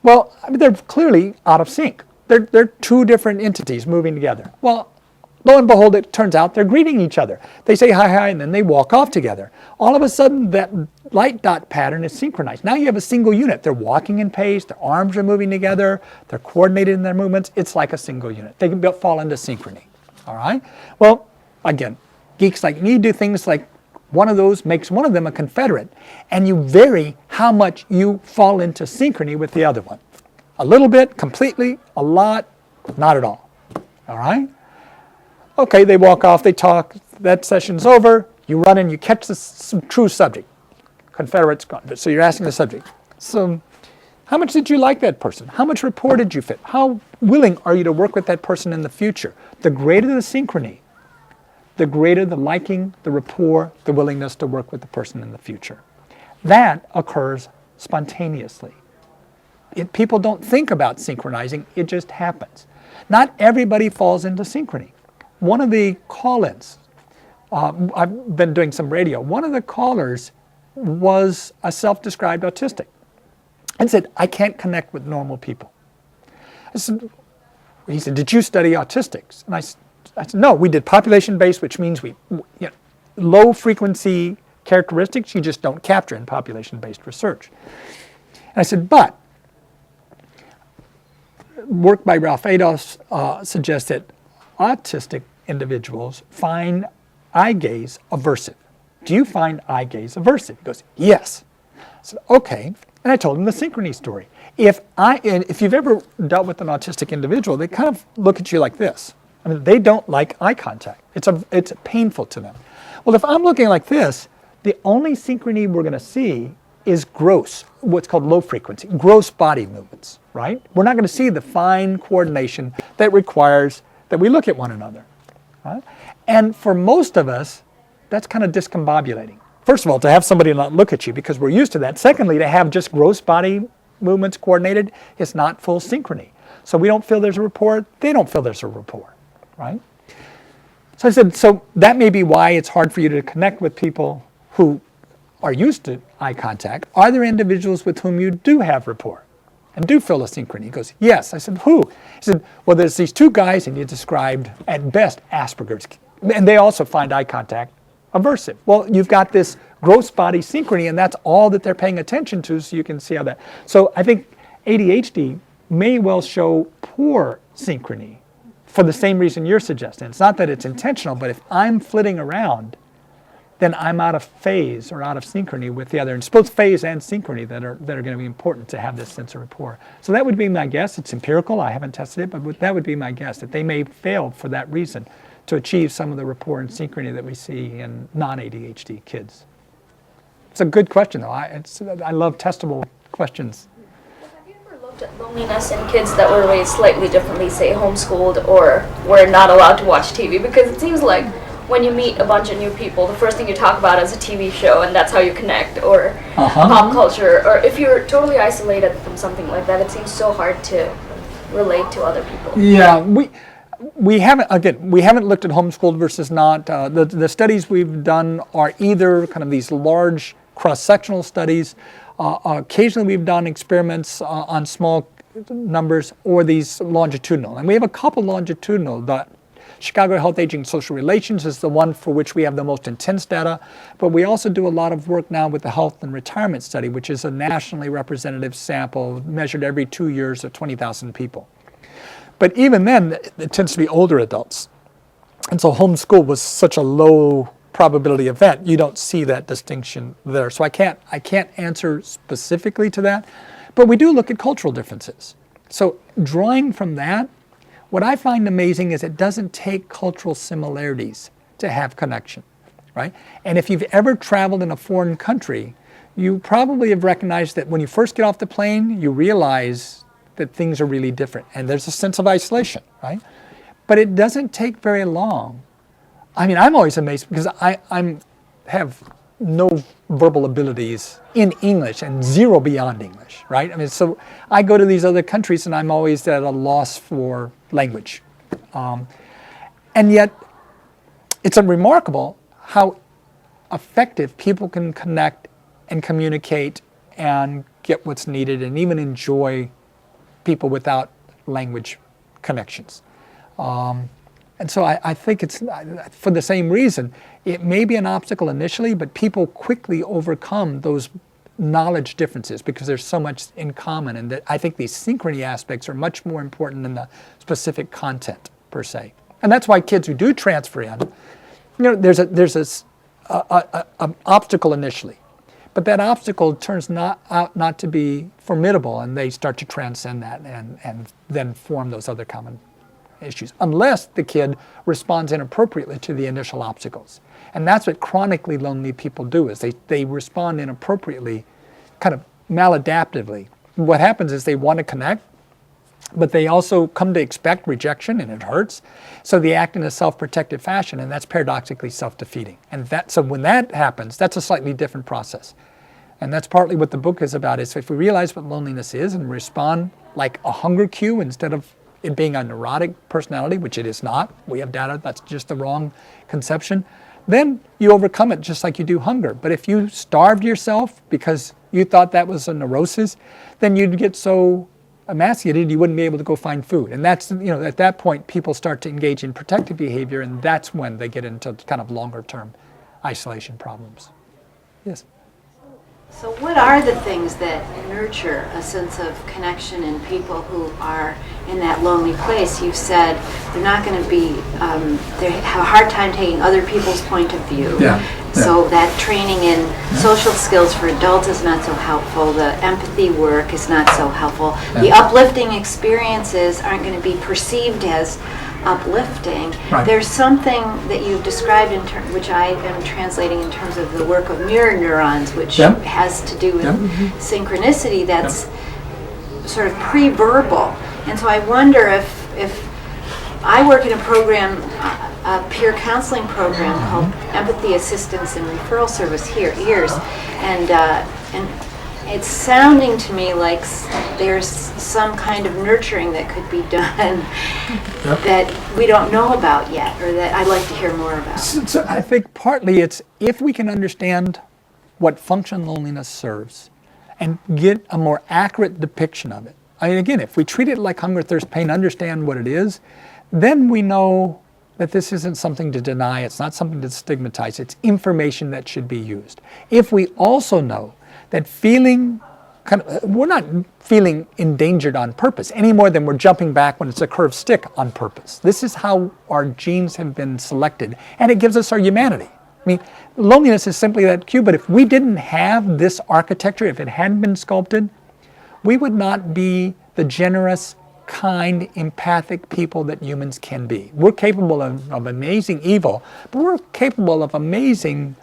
Well, I mean, they're clearly out of sync. They're two different entities moving together. Well, lo and behold, it turns out they're greeting each other. They say hi, and then they walk off together. All of a sudden, that light dot pattern is synchronized. Now you have a single unit. They're walking in pace, their arms are moving together, they're coordinated in their movements. It's like a single unit. They can fall into synchrony. All right? Well, again, geeks like me do things like one of those makes one of them a confederate, and you vary how much you fall into synchrony with the other one. A little bit, completely, a lot, not at all. All right? Okay, they walk off, they talk, that session's over, you run in, you catch the true subject. Confederate's gone. So you're asking the subject, so how much did you like that person? How much rapport did you fit? How willing are you to work with that person in the future? The greater the synchrony, the greater the liking, the rapport, the willingness to work with the person in the future. That occurs spontaneously. People don't think about synchronizing, it just happens. Not everybody falls into synchrony. One of the call-ins, I've been doing some radio, one of the callers was a self-described autistic and said, I can't connect with normal people. He said, did you study autistics? And I said, no, we did population-based, which means low frequency characteristics you just don't capture in population-based research. And I said, but work by Ralph Ados suggests that autistic individuals find eye gaze aversive. Do you find eye gaze aversive? He goes, yes. I said, okay. And I told him the synchrony story. If you've ever dealt with an autistic individual, they kind of look at you like this. I mean, they don't like eye contact. It's painful to them. Well, if I'm looking like this, the only synchrony we're going to see is gross, what's called low frequency, gross body movements, right? We're not going to see the fine coordination that requires that we look at one another. Right? And for most of us, that's kind of discombobulating. First of all, to have somebody not look at you because we're used to that. Secondly, to have just gross body movements coordinated is not full synchrony. So we don't feel there's a rapport, they don't feel there's a rapport, right? So I said, so that may be why it's hard for you to connect with people who are used to eye contact. Are there individuals with whom you do have rapport and do feel a synchrony? He goes, yes. I said, who? He said, well, there's these two guys, and you described, at best, Asperger's. And they also find eye contact aversive. Well, you've got this gross body synchrony, and that's all that they're paying attention to, so you can see how that. So I think ADHD may well show poor synchrony for the same reason you're suggesting. It's not that it's intentional, but if I'm flitting around, then I'm out of phase or out of synchrony with the other. And it's both phase and synchrony that are going to be important to have this sense of rapport. So that would be my guess. It's empirical. I haven't tested it, but that would be my guess, that they may fail for that reason to achieve some of the rapport and synchrony that we see in non-ADHD kids. It's a good question, though. I love testable questions. Have you ever looked at loneliness in kids that were raised slightly differently, say homeschooled, or were not allowed to watch TV? Because it seems like when you meet a bunch of new people, the first thing you talk about is a TV show, and that's how you connect, or pop culture. Or if you're totally isolated from something like that, it seems so hard to relate to other people. Yeah, we haven't looked at homeschooled versus not. The studies we've done are either kind of these large cross-sectional studies. Occasionally we've done experiments on small numbers, or these longitudinal. And we have a couple longitudinal. The Chicago Health, Aging, and Social Relations is the one for which we have the most intense data, but we also do a lot of work now with the Health and Retirement Study, which is a nationally representative sample measured every 2 years of 20,000 people. But even then, it tends to be older adults. And so homeschool was such a low probability event, you don't see that distinction there. So I can't answer specifically to that, but we do look at cultural differences. So drawing from that, what I find amazing is it doesn't take cultural similarities to have connection, right? And if you've ever traveled in a foreign country, you probably have recognized that when you first get off the plane, you realize that things are really different, and there's a sense of isolation, right? But it doesn't take very long. I mean, I'm always amazed because I have no verbal abilities in English and zero beyond English, right? I mean, so I go to these other countries and I'm always at a loss for language. And yet, it's remarkable how effective people can connect and communicate and get what's needed and even enjoy people without language connections. And so I think it's for the same reason. It may be an obstacle initially, but people quickly overcome those knowledge differences because there's so much in common. And that I think these synchrony aspects are much more important than the specific content per se. And that's why kids who do transfer in, there's an obstacle initially. But that obstacle turns out not to be formidable, and they start to transcend that and then form those other common issues, unless the kid responds inappropriately to the initial obstacles. And that's what chronically lonely people do, is they respond inappropriately, kind of maladaptively. What happens is they want to connect, but they also come to expect rejection, and it hurts. So they act in a self-protective fashion, and that's paradoxically self-defeating. And so when that happens, that's a slightly different process. And that's partly what the book is about, is if we realize what loneliness is and respond like a hunger cue instead of it being a neurotic personality, which it is not. We have data that's just the wrong conception. Then you overcome it just like you do hunger. But if you starved yourself because you thought that was a neurosis, then you'd get so emaciated you wouldn't be able to go find food. And that's, at that point people start to engage in protective behavior, and that's when they get into kind of longer term isolation problems. Yes. So what are the things that nurture a sense of connection in people who are in that lonely place? You've said they're not going to be, they have a hard time taking other people's point of view. Yeah. So that training in social skills for adults is not so helpful. The empathy work is not so helpful. Yeah. The uplifting experiences aren't going to be perceived as uplifting. Right. There's something that you've described which I am translating in terms of the work of mirror neurons, which Yep. has to do with Yep. synchronicity that's sort of pre-verbal. And so I wonder if I work in a program, a peer counseling program called Empathy Assistance and Referral Service here, EARS, and it's sounding to me like there's some kind of nurturing that could be done that we don't know about yet, or that I'd like to hear more about. So I think partly it's if we can understand what function loneliness serves and get a more accurate depiction of it. I mean, again, if we treat it like hunger, thirst, pain, understand what it is, then we know that this isn't something to deny, it's not something to stigmatize, it's information that should be used. If we also know that we're not feeling endangered on purpose any more than we're jumping back when it's a curved stick on purpose. This is how our genes have been selected, and it gives us our humanity. I mean, loneliness is simply that cue, but if we didn't have this architecture, if it hadn't been sculpted, we would not be the generous, kind, empathic people that humans can be. We're capable of amazing evil, but we're capable of amazing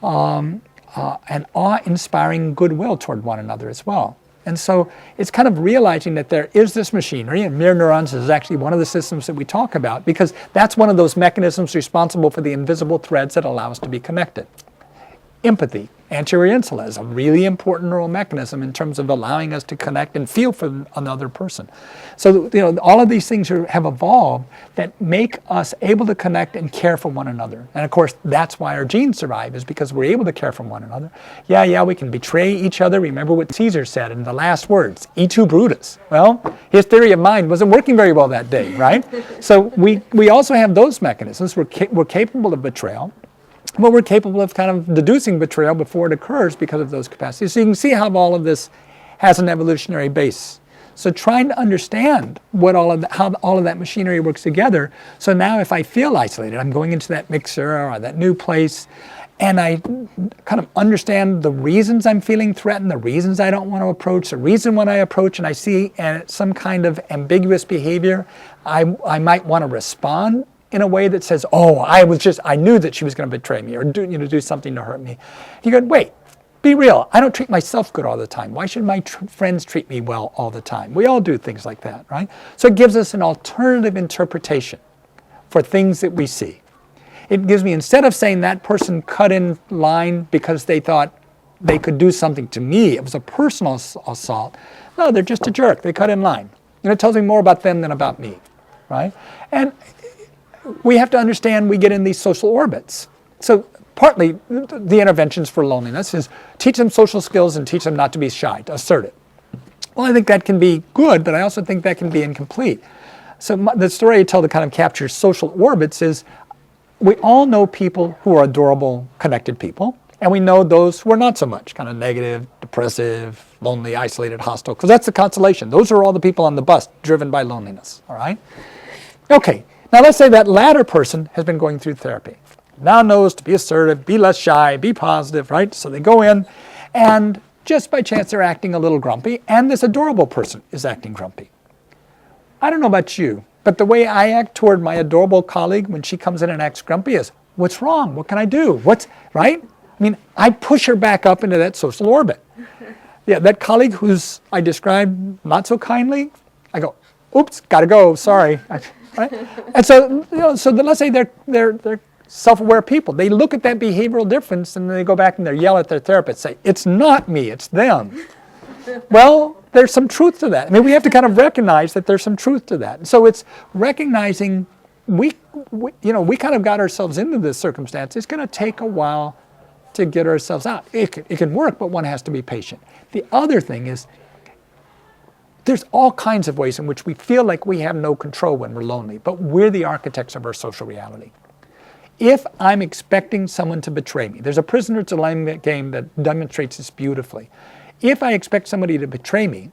and awe-inspiring goodwill toward one another as well. And so it's kind of realizing that there is this machinery, and mirror neurons is actually one of the systems that we talk about, because that's one of those mechanisms responsible for the invisible threads that allow us to be connected. Empathy, anterior insula, is a really important neural mechanism in terms of allowing us to connect and feel for another person. So, all of these things have evolved that make us able to connect and care for one another. And of course, that's why our genes survive, is because we're able to care for one another. Yeah, we can betray each other. Remember what Caesar said in the last words, "E tu Brutus." Well, his theory of mind wasn't working very well that day, right? So we also have those mechanisms. We're capable of betrayal. But we're capable of kind of deducing betrayal before it occurs because of those capacities. So you can see how all of this has an evolutionary base. So trying to understand how all of that machinery works together. So now if I feel isolated, I'm going into that mixer or that new place, and I kind of understand the reasons I'm feeling threatened, the reasons I don't want to approach, the reason when I approach and I see some kind of ambiguous behavior, I might want to respond in a way that says, I knew that she was going to betray me or do something to hurt me. You go, wait, be real. I don't treat myself good all the time. Why should my friends treat me well all the time? We all do things like that, right? So it gives us an alternative interpretation. for things that we see. It gives me, instead of saying that person cut in line because they thought they could do something to me, it was a personal assault. No, they're just a jerk. They cut in line. And it tells me more about them than about me, right? And we have to understand we get in these social orbits. So partly the interventions for loneliness is teach them social skills and teach them not to be shy, to assert it. Well, I think that can be good, but I also think that can be incomplete. So the story I tell to kind of capture social orbits is we all know people who are adorable, connected people, and we know those who are not so much, kind of negative, depressive, lonely, isolated, hostile, because that's the constellation. Those are all the people on the bus driven by loneliness, all right? Okay, now let's say that latter person has been going through therapy. Now knows to be assertive, be less shy, be positive, right? So they go in, and just by chance they're acting a little grumpy, and this adorable person is acting grumpy. I don't know about you, but the way I act toward my adorable colleague when she comes in and acts grumpy is, what's wrong? What can I do? Right? I mean, I push her back up into that social orbit. Yeah, that colleague who's I described not so kindly, I go, oops, gotta go, sorry. Right? And so, let's say they're self-aware people. They look at that behavioral difference and then they go back and they yell at their therapist, say, it's not me, it's them. Well, there's some truth to that. I mean, we have to kind of recognize that there's some truth to that. So it's recognizing we kind of got ourselves into this circumstance. It's going to take a while to get ourselves out. It can work, but one has to be patient. The other thing is there's all kinds of ways in which we feel like we have no control when we're lonely, but we're the architects of our social reality. If I'm expecting someone to betray me, there's a prisoner's dilemma game that demonstrates this beautifully. If I expect somebody to betray me,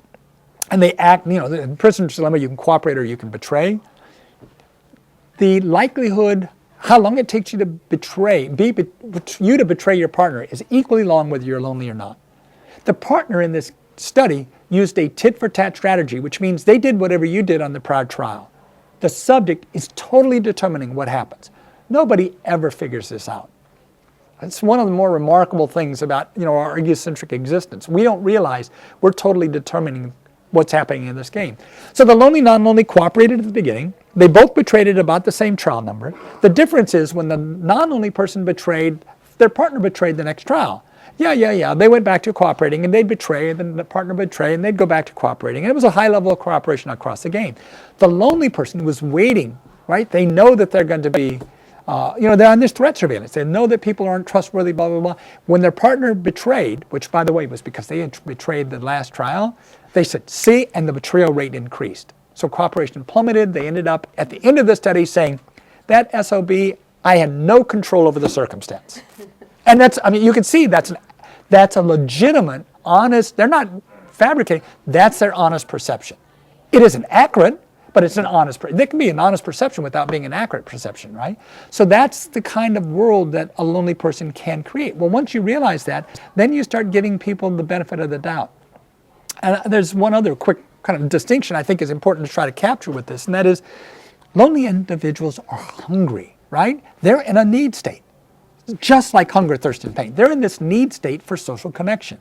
and they act, the prisoner's dilemma, you can cooperate or you can betray, the likelihood, how long it takes you to betray your partner is equally long whether you're lonely or not. The partner in this study used a tit-for-tat strategy, which means they did whatever you did on the prior trial. The subject is totally determining what happens. Nobody ever figures this out. It's one of the more remarkable things about our egocentric existence. We don't realize we're totally determining what's happening in this game. So the lonely, non-lonely cooperated at the beginning. They both betrayed at about the same trial number. The difference is when the non-lonely person betrayed, their partner betrayed the next trial. Yeah. They went back to cooperating and they'd betray, and then the partner betrayed, and they'd go back to cooperating. And it was a high level of cooperation across the game. The lonely person was waiting, right? They know that they're going to be they're on this threat surveillance. They know that people aren't trustworthy, blah, blah, blah. When their partner betrayed, which, by the way, was because they had betrayed the last trial, they said, see, and the betrayal rate increased. So cooperation plummeted. They ended up, at the end of the study, saying, that SOB, I had no control over the circumstance. And you can see that's a legitimate, honest, they're not fabricating, that's their honest perception. It isn't accurate, but it's an honest, there can be an honest perception without being an accurate perception, right? So that's the kind of world that a lonely person can create. Well, once you realize that, then you start giving people the benefit of the doubt. And there's one other quick kind of distinction I think is important to try to capture with this, and that is lonely individuals are hungry, right? They're in a need state, just like hunger, thirst, and pain. They're in this need state for social connection.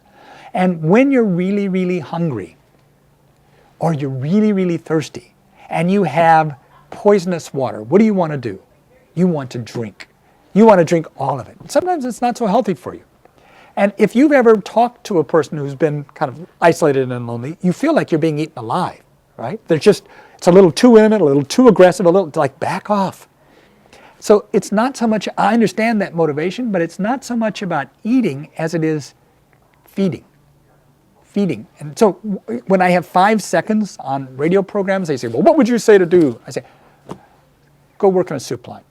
And when you're really, really hungry, or you're really, really thirsty, and you have poisonous water, what do you want to do? You want to drink. You want to drink all of it. Sometimes it's not so healthy for you. And if you've ever talked to a person who's been kind of isolated and lonely, you feel like you're being eaten alive, right? It's a little too intimate, a little too aggressive, a little like back off. So it's not so much, I understand that motivation, but it's not so much about eating as it is feeding. And so when I have 5 seconds on radio programs, they say, well, what would you say to do? I say, go work on a soup line.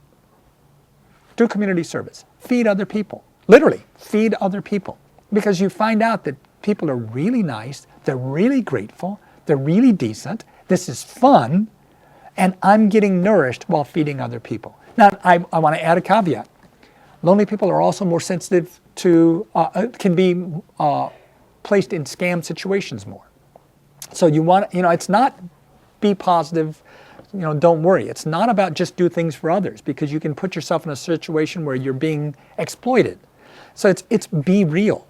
Do community service. Feed other people. Literally, feed other people. Because you find out that people are really nice, they're really grateful, they're really decent, this is fun, and I'm getting nourished while feeding other people. Now, I want to add a caveat. Lonely people are also more sensitive to, can be placed in scam situations more. So you want, it's not be positive, don't worry. It's not about just do things for others, because you can put yourself in a situation where you're being exploited. So it's be real.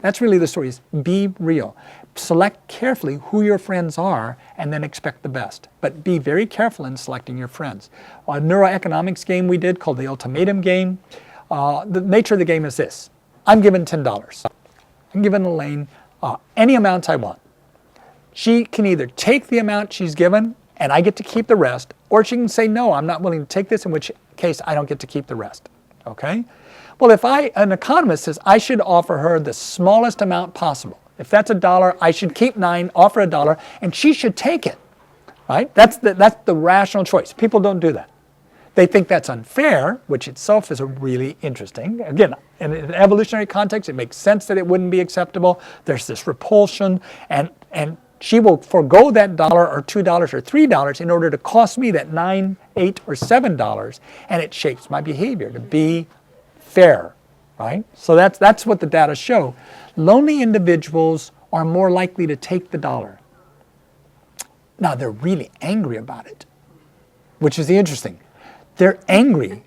That's really the story, is be real. Select carefully who your friends are and then expect the best. But be very careful in selecting your friends. A neuroeconomics game we did called the ultimatum game. The nature of the game is this. I'm given $10. I'm given Elaine any amount I want. She can either take the amount she's given and I get to keep the rest, or she can say, no, I'm not willing to take this, in which case I don't get to keep the rest. Okay? Well, if an economist says I should offer her the smallest amount possible, if that's $1, I should keep 9, offer $1, and she should take it. Right? That's the rational choice. People don't do that. They think that's unfair, which itself is a really interesting. Again, in an evolutionary context, it makes sense that it wouldn't be acceptable. There's this repulsion, and she will forego that $1 or $2 or $3 in order to cost me that $9, $8, or $7, and it shapes my behavior to be fair, right? So that's what the data show. Lonely individuals are more likely to take the $1. Now, they're really angry about it, which is the interesting. They're angry,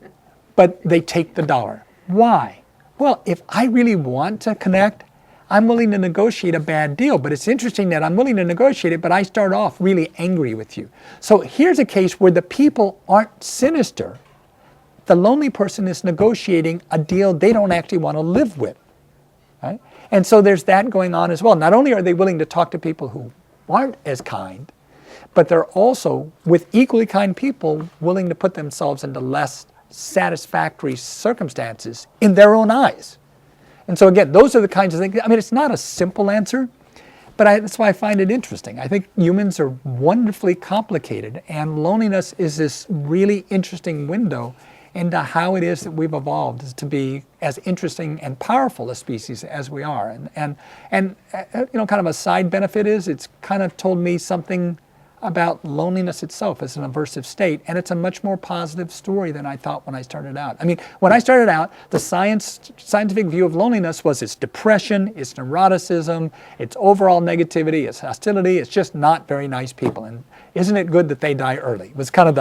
but they take the $1. Why? Well, if I really want to connect, I'm willing to negotiate a bad deal. But it's interesting that I'm willing to negotiate it, but I start off really angry with you. So here's a case where the people aren't sinister. The lonely person is negotiating a deal they don't actually want to live with. Right? And so there's that going on as well. Not only are they willing to talk to people who aren't as kind, but they're also, with equally kind people, willing to put themselves into less satisfactory circumstances in their own eyes. And so again, those are the kinds of things. I mean, it's not a simple answer, but that's why I find it interesting. I think humans are wonderfully complicated, and loneliness is this really interesting window into how it is that we've evolved to be as interesting and powerful a species as we are. And you know, kind of a side benefit is it's kind of told me something about loneliness itself as an aversive state, and it's a much more positive story than I thought when I started out. I mean, when I started out, the scientific view of loneliness was its depression, its neuroticism, its overall negativity, its hostility. It's just not very nice people, and isn't it good that they die early? It was kind of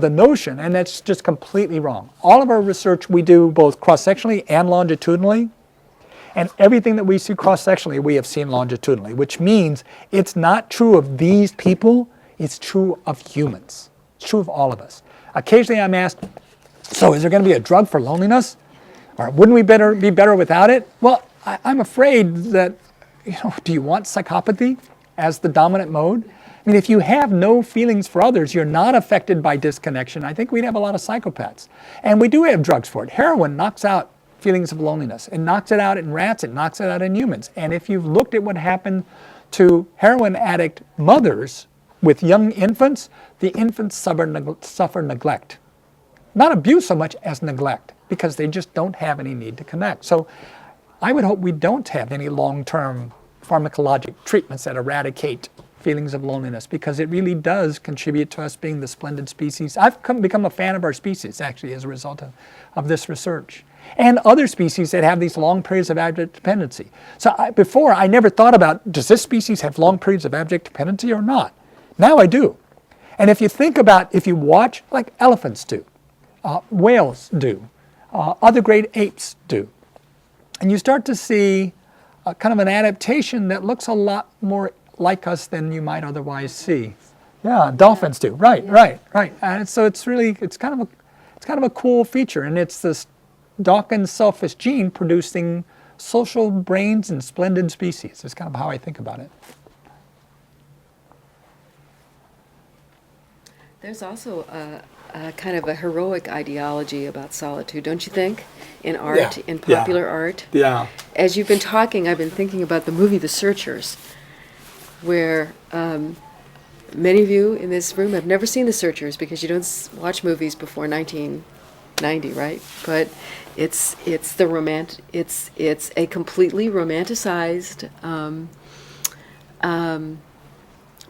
the notion, and that's just completely wrong. All of our research we do both cross-sectionally and longitudinally. And everything that we see cross-sectionally, we have seen longitudinally, which means it's not true of these people, it's true of humans. It's true of all of us. Occasionally I'm asked, so is there going to be a drug for loneliness? Or wouldn't we be better without it? Well, I'm afraid that, do you want psychopathy as the dominant mode? I mean, if you have no feelings for others, you're not affected by disconnection, I think we'd have a lot of psychopaths. And we do have drugs for it. Heroin knocks out feelings of loneliness. It knocks it out in rats, it knocks it out in humans. And if you've looked at what happened to heroin addict mothers with young infants, the infants suffer neglect. Not abuse so much as neglect, because they just don't have any need to connect. So I would hope we don't have any long-term pharmacologic treatments that eradicate feelings of loneliness, because it really does contribute to us being the splendid species. I've become a fan of our species, actually, as a result of this research. And other species that have these long periods of abject dependency. So before, I never thought about, does this species have long periods of abject dependency or not? Now I do. And if you think about, if you watch, like elephants do, whales do, other great apes do, and you start to see kind of an adaptation that looks a lot more like us than you might otherwise see. Yeah, dolphins do. Right. And so it's kind of a cool feature, and it's this Dawkins selfish gene producing social brains and splendid species. That's kind of how I think about it. There's also a kind of a heroic ideology about solitude, don't you think? In art, in popular art. Yeah. As you've been talking, I've been thinking about the movie The Searchers, where many of you in this room have never seen The Searchers because you don't watch movies before 1990, right? But it's a completely romanticized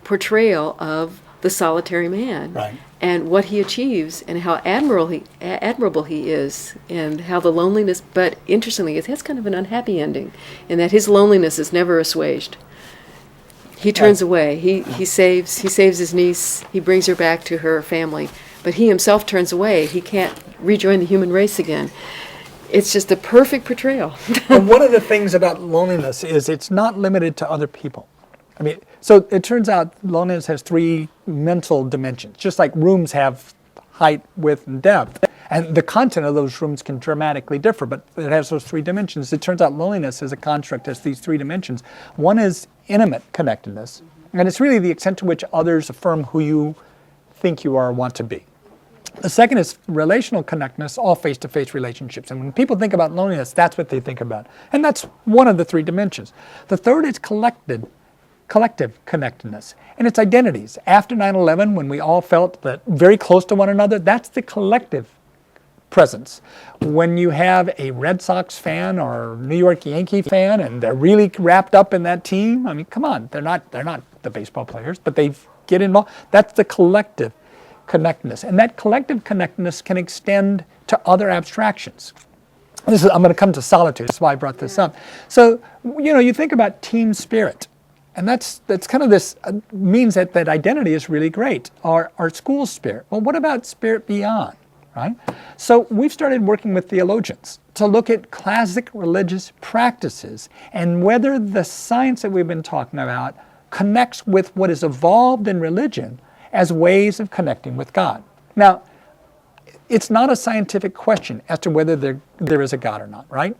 portrayal of the solitary man, right, and what he achieves, and how admirable he is, and how the loneliness. But interestingly, it has kind of an unhappy ending, in that his loneliness is never assuaged. He turns away. He saves his niece. He brings her back to her family, but he himself turns away. He can't rejoin the human race again. It's just a perfect portrayal. And one of the things about loneliness is it's not limited to other people. I mean, so it turns out loneliness has 3 mental dimensions, just like rooms have height, width, and depth. And the content of those rooms can dramatically differ, but it has those 3 dimensions. It turns out loneliness as a construct has these 3 dimensions. One is intimate connectedness, and it's really the extent to which others affirm who you think you are or want to be. The second is relational connectedness, all face-to-face relationships. And when people think about loneliness, that's what they think about. And that's one of the 3 dimensions. The third is collective connectedness, and it's identities. After 9/11, when we all felt that very close to one another, that's the collective presence. When you have a Red Sox fan or New York Yankee fan and they're really wrapped up in that team, I mean, come on, they're not the baseball players, but they get involved. That's the collective connectedness, and that collective connectedness can extend to other abstractions. I'm going to come to solitude. That's why I brought this up. So, you think about team spirit, and that's kind of this means that identity is really great. Our school spirit. Well, what about spirit beyond? Right? So we've started working with theologians to look at classic religious practices and whether the science that we've been talking about connects with what is evolved in religion as ways of connecting with God. Now, it's not a scientific question as to whether there is a God or not, right?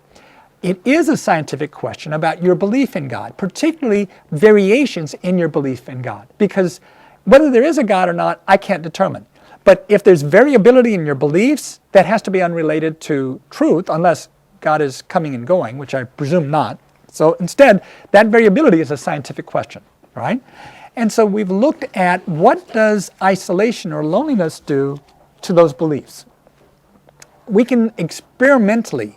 It is a scientific question about your belief in God, particularly variations in your belief in God. Because whether there is a God or not, I can't determine. But if there's variability in your beliefs, that has to be unrelated to truth, unless God is coming and going, which I presume not. So instead, that variability is a scientific question, right? And so we've looked at what does isolation or loneliness do to those beliefs. We can experimentally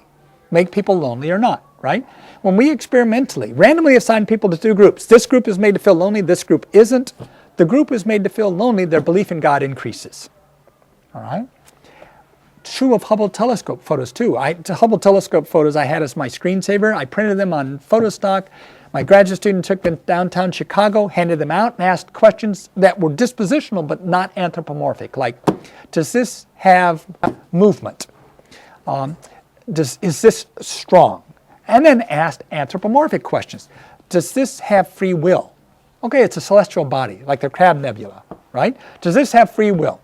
make people lonely or not, right? When we experimentally, randomly assign people to 2 groups, this group is made to feel lonely, this group isn't. The group is made to feel lonely, their belief in God increases. All right? True of Hubble telescope photos too. Hubble telescope photos I had as my screensaver. I printed them on photostock. My graduate student took them downtown Chicago, handed them out, and asked questions that were dispositional but not anthropomorphic, like, does this have movement? Is this strong? And then asked anthropomorphic questions. Does this have free will? Okay, it's a celestial body, like the Crab Nebula, right? Does this have free will?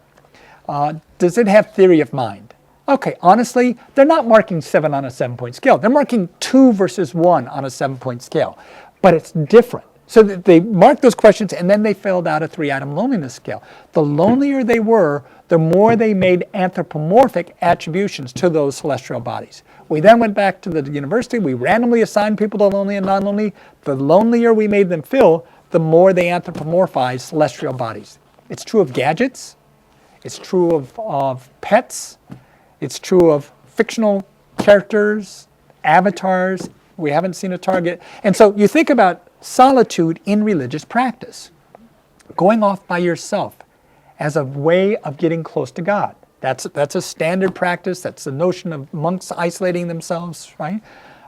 Does it have theory of mind? Okay, honestly, they're not marking 7 on a 7-point scale. They're marking 2 versus 1 on a 7-point scale. But it's different. So they marked those questions and then they filled out a 3-item loneliness scale. The lonelier they were, the more they made anthropomorphic attributions to those celestial bodies. We then went back to the university. We randomly assigned people to lonely and non-lonely. The lonelier we made them feel, the more they anthropomorphized celestial bodies. It's true of gadgets. It's true of pets. It's true of fictional characters, avatars. We haven't seen a target. And so you think about solitude in religious practice. Going off by yourself as a way of getting close to God. That's a standard practice. That's the notion of monks isolating themselves, right?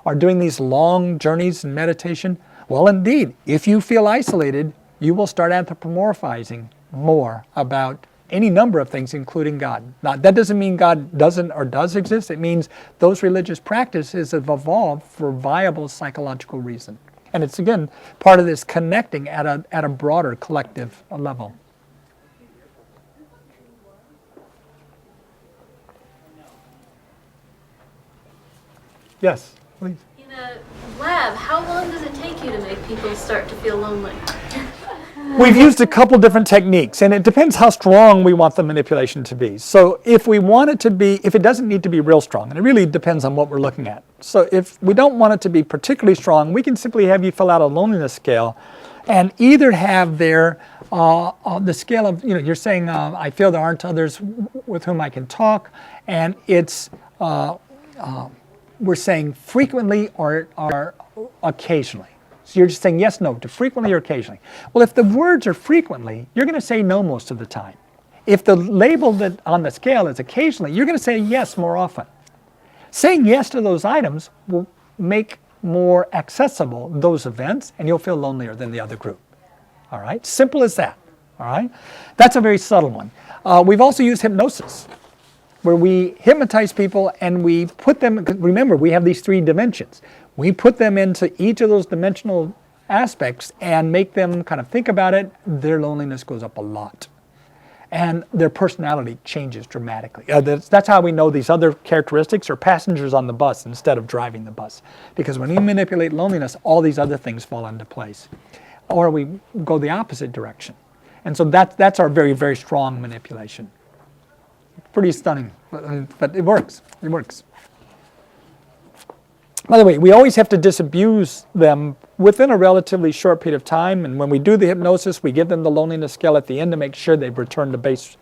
Or doing these long journeys in meditation. Well, indeed, if you feel isolated, you will start anthropomorphizing more about any number of things, including God. Now, that doesn't mean God doesn't or does exist. It means those religious practices have evolved for viable psychological reason. And it's, again, part of this connecting at a broader collective level. Yes, please. In a lab, how long does it take you to make people start to feel lonely? We've used a couple different techniques, and it depends how strong we want the manipulation to be. So if we want it to be, if it doesn't need to be real strong, and it really depends on what we're looking at. So if we don't want it to be particularly strong, we can simply have you fill out a loneliness scale and either have there the scale of, you're saying, I feel there aren't others with whom I can talk, and it's, we're saying frequently or occasionally. So you're just saying yes, no, to frequently or occasionally. Well, if the words are frequently, you're going to say no most of the time. If the label that on the scale is occasionally, you're going to say yes more often. Saying yes to those items will make more accessible those events, and you'll feel lonelier than the other group. All right? Simple as that. All right? That's a very subtle one. We've also used hypnosis. where we hypnotize people and we put them, remember we have these 3 dimensions. We put them into each of those dimensional aspects and make them kind of think about it, their loneliness goes up a lot. And their personality changes dramatically. That's how we know these other characteristics are passengers on the bus instead of driving the bus. Because when we manipulate loneliness, all these other things fall into place. Or we go the opposite direction. And so that's our very, very strong manipulation. Pretty stunning, but it works. It works. By the way, we always have to disabuse them within a relatively short period of time, and when we do the hypnosis, we give them the loneliness scale at the end to make sure they've returned to base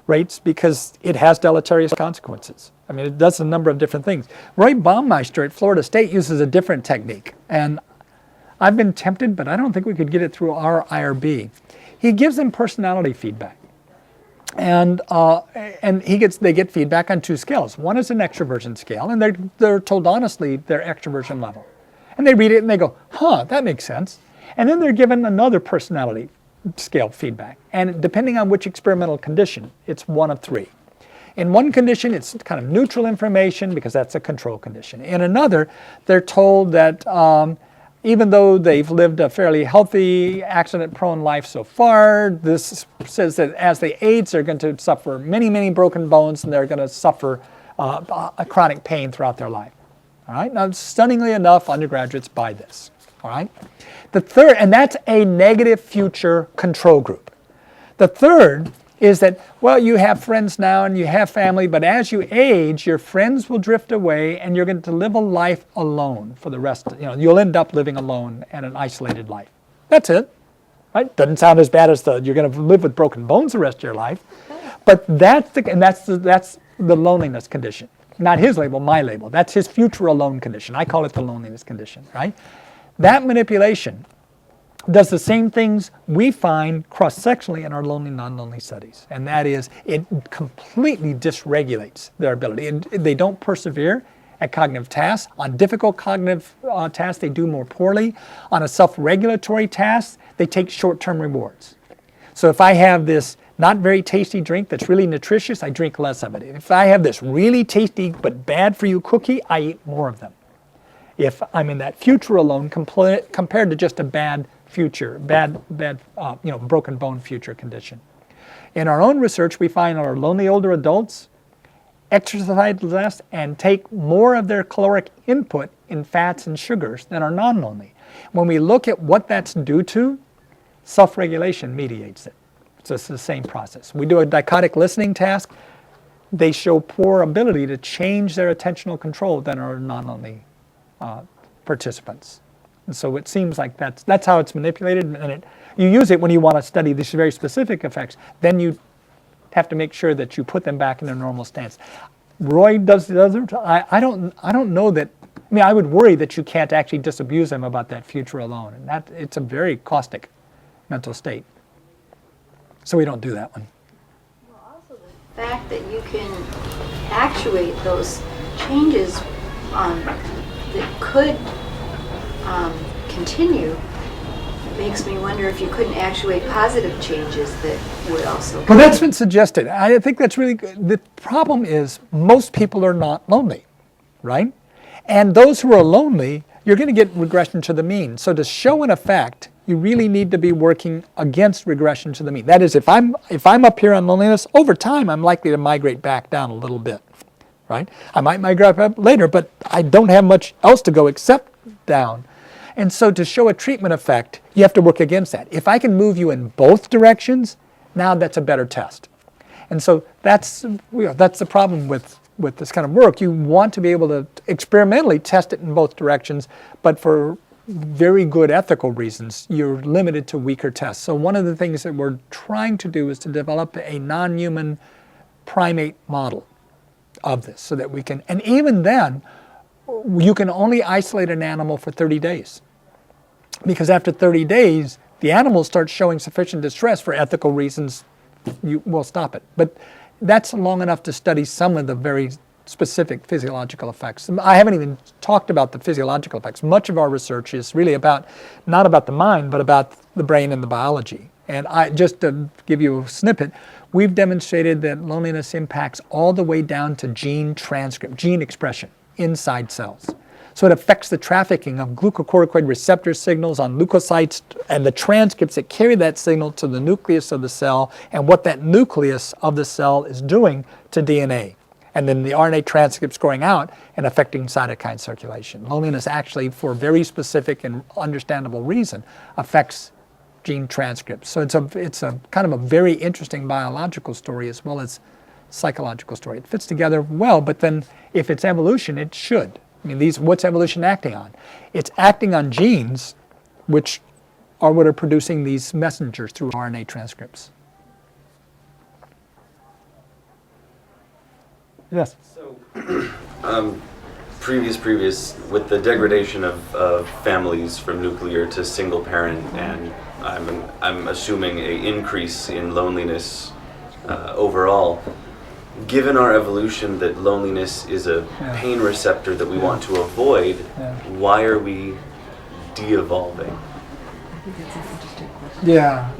rates, because it has deleterious consequences. I mean, it does a number of different things. Roy Baumeister at Florida State uses a different technique, and I've been tempted, but I don't think we could get it through our IRB. He gives them personality feedback. And they get feedback on 2 scales. One is an extroversion scale, and they're told honestly their extroversion level. And they read it and they go, huh, that makes sense. And then they're given another personality scale feedback. And depending on which experimental condition, it's one of 3. In one condition, it's kind of neutral information because that's a control condition. In another, they're told that even though they've lived a fairly healthy, accident-prone life so far, this says that as they age, they're going to suffer many, many broken bones, and they're going to suffer a chronic pain throughout their life. All right? Now, stunningly enough, undergraduates buy this. All right? The third, and that's a negative future control group. The third is that, well, you have friends now and you have family, but as you age, your friends will drift away and you're going to live a life alone for the rest. You'll end up living alone and an isolated life. That's it. Right? Doesn't sound as bad as you're going to live with broken bones the rest of your life. But that's the loneliness condition. Not his label, my label. That's his future alone condition. I call it the loneliness condition, right? That manipulation does the same things we find cross-sectionally in our lonely, non-lonely studies. And that is, it completely dysregulates their ability. And they don't persevere at cognitive tasks. On difficult cognitive tasks, they do more poorly. On a self-regulatory task, they take short-term rewards. So if I have this not very tasty drink that's really nutritious, I drink less of it. If I have this really tasty but bad for you cookie, I eat more of them. If I'm in that future alone compared to just a bad future, broken bone future condition. In our own research, we find our lonely older adults exercise less and take more of their caloric input in fats and sugars than our non-lonely. When we look at what that's due to, self-regulation mediates it. So it's the same process. We do a dichotic listening task. They show poor ability to change their attentional control than our non-lonely participants. And so it seems like that's how it's manipulated, and you use it when you want to study these very specific effects. Then you have to make sure that you put them back in their normal stance. Roy does the other. I don't know that. I mean, I would worry that you can't actually disabuse them about that future alone, and it's a very caustic mental state. So we don't do that one. Well, also the fact that you can actuate those changes that could continue makes me wonder if you couldn't actuate positive changes that would also. Well, that's been suggested. I think that's really good. The problem is most people are not lonely, right? And those who are lonely, you're going to get regression to the mean. So to show an effect, you really need to be working against regression to the mean. That is, if I'm up here on loneliness, over time I'm likely to migrate back down a little bit, right? I might migrate up later, but I don't have much else to go except down. And so to show a treatment effect, you have to work against that. If I can move you in both directions, now that's a better test. And so that's the problem with this kind of work. You want to be able to experimentally test it in both directions, but for very good ethical reasons, you're limited to weaker tests. So one of the things that we're trying to do is to develop a non-human primate model of this so that we can, and even then, you can only isolate an animal for 30 days. Because after 30 days, the animal starts showing sufficient distress for ethical reasons, you will stop it. But that's long enough to study some of the very specific physiological effects. I haven't even talked about the physiological effects. Much of our research is really not about the mind, but about the brain and the biology. And just to give you a snippet, we've demonstrated that loneliness impacts all the way down to gene transcript, gene expression inside cells. So it affects the trafficking of glucocorticoid receptor signals on leukocytes and the transcripts that carry that signal to the nucleus of the cell and what that nucleus of the cell is doing to DNA. And then the RNA transcripts going out and affecting cytokine circulation. Loneliness actually, for a very specific and understandable reason, affects gene transcripts. So it's a kind of a very interesting biological story as well as psychological story. It fits together well, but then if it's evolution, it should. I mean, what's evolution acting on? It's acting on genes which are what are producing these messengers through RNA transcripts. Yes? So, previous, with the degradation of families from nuclear to single parent, and I'm assuming an increase in loneliness overall. Given our evolution that loneliness is a pain receptor that we want to avoid, why are we de-evolving? I think that's an interesting question. Yeah.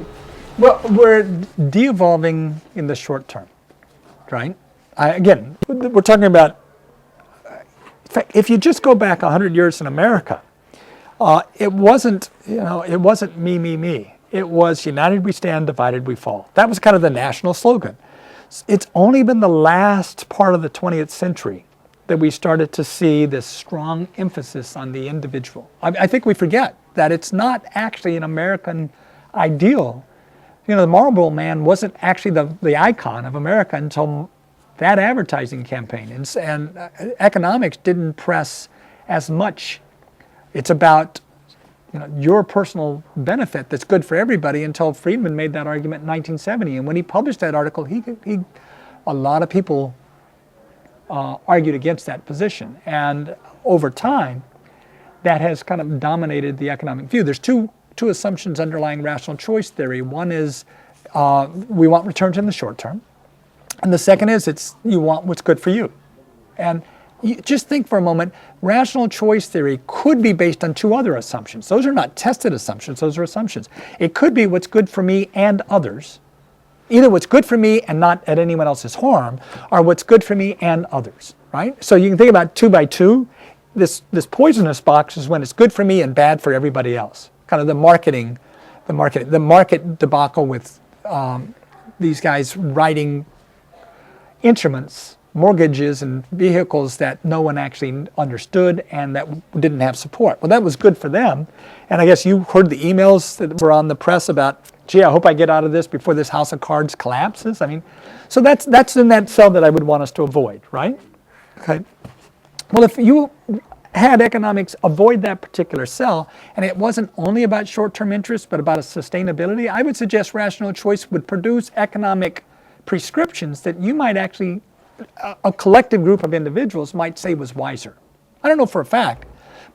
Well, we're de-evolving in the short term, right? Again, we're talking about, in fact, if you just go back 100 years in America, it wasn't me. It was united we stand, divided we fall. That was kind of the national slogan. It's only been the last part of the 20th century that we started to see this strong emphasis on the individual. I think we forget that it's not actually an American ideal. You know, the Marlboro Man wasn't actually the icon of America until that advertising campaign. And economics didn't press as much. It's about your personal benefit that's good for everybody until Friedman made that argument in 1970. And when he published that article, a lot of people argued against that position. And over time, that has kind of dominated the economic view. There's two assumptions underlying rational choice theory. One is we want returns in the short term. And the second is you want what's good for you. And you just think for a moment, rational choice theory could be based on two other assumptions. Those are not tested assumptions, those are assumptions. It could be what's good for me and others. Either what's good for me and not at anyone else's harm, or what's good for me and others, right? So you can think about 2 by 2. This poisonous box is when it's good for me and bad for everybody else. Kind of the market debacle with these guys writing instruments, mortgages and vehicles that no one actually understood and that didn't have support. Well, that was good for them. And I guess you heard the emails that were on the press about, gee, I hope I get out of this before this house of cards collapses. I mean, so that's in that cell that I would want us to avoid, right? Okay. Well, if you had economics avoid that particular cell, and it wasn't only about short-term interest, but about a sustainability, I would suggest rational choice would produce economic prescriptions that you might actually, a collective group of individuals might say was wiser. I don't know for a fact,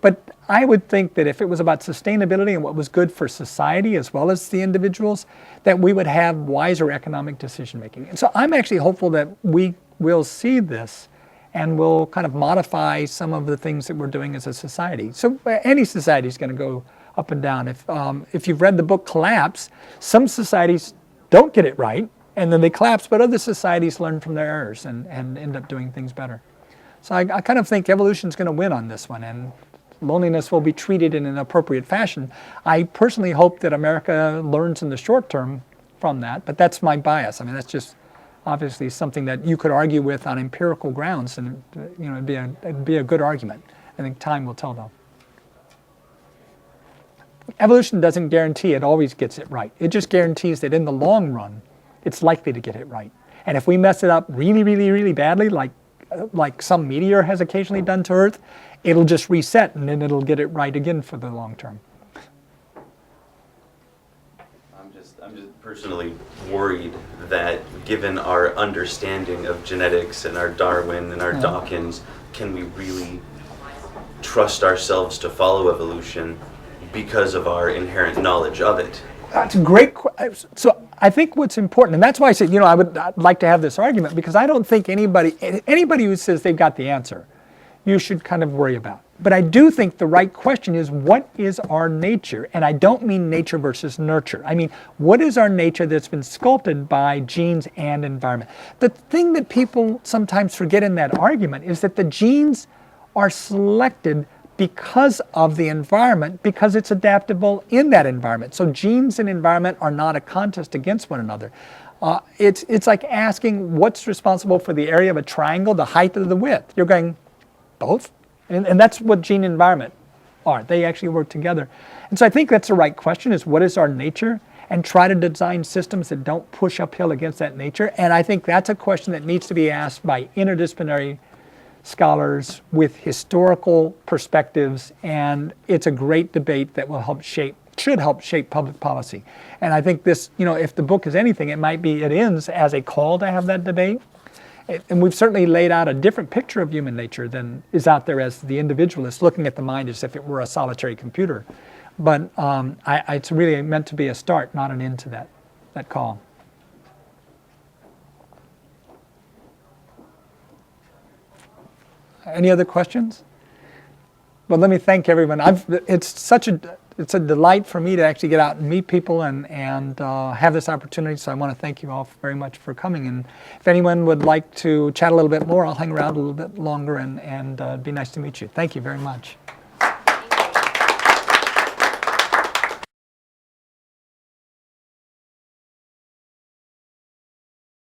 but I would think that if it was about sustainability and what was good for society as well as the individuals, that we would have wiser economic decision making. And so I'm actually hopeful that we will see this and we'll kind of modify some of the things that we're doing as a society. So any society is going to go up and down. If you've read the book Collapse, some societies don't get it right, and then they collapse, but other societies learn from their errors and end up doing things better. So I kind of think evolution's going to win on this one, and loneliness will be treated in an appropriate fashion. I personally hope that America learns in the short term from that, but that's my bias. I mean, that's just obviously something that you could argue with on empirical grounds, and it'd be a good argument. I think time will tell, though. Evolution doesn't guarantee it always gets it right. It just guarantees that in the long run, it's likely to get it right. And if we mess it up really, really, really badly, like some meteor has occasionally done to Earth, it'll just reset and then it'll get it right again for the long term. I'm just personally worried that given our understanding of genetics and our Darwin and our Dawkins, can we really trust ourselves to follow evolution because of our inherent knowledge of it? That's a great question. So I think what's important, and that's why I said, I'd like to have this argument, because I don't think anybody who says they've got the answer, you should kind of worry about. But I do think the right question is, what is our nature? And I don't mean nature versus nurture. I mean, what is our nature that's been sculpted by genes and environment? The thing that people sometimes forget in that argument is that the genes are selected because of the environment, because it's adaptable in that environment. So genes and environment are not a contest against one another. It's like asking what's responsible for the area of a triangle, the height or the width. You're going, both? And that's what gene and environment are. They actually work together. And so I think that's the right question, is what is our nature? And try to design systems that don't push uphill against that nature. And I think that's a question that needs to be asked by interdisciplinary scholars with historical perspectives. And it's a great debate that will should help shape public policy. And I think this, if the book is anything, it ends as a call to have that debate. And we've certainly laid out a different picture of human nature than is out there as the individualist, looking at the mind as if it were a solitary computer. But it's really meant to be a start, not an end to that call. Any other questions? Well, let me thank everyone. It's a delight for me to actually get out and meet people and have this opportunity. So I want to thank you all very much for coming. And if anyone would like to chat a little bit more, I'll hang around a little bit longer, and it'd be nice to meet you. Thank you very much.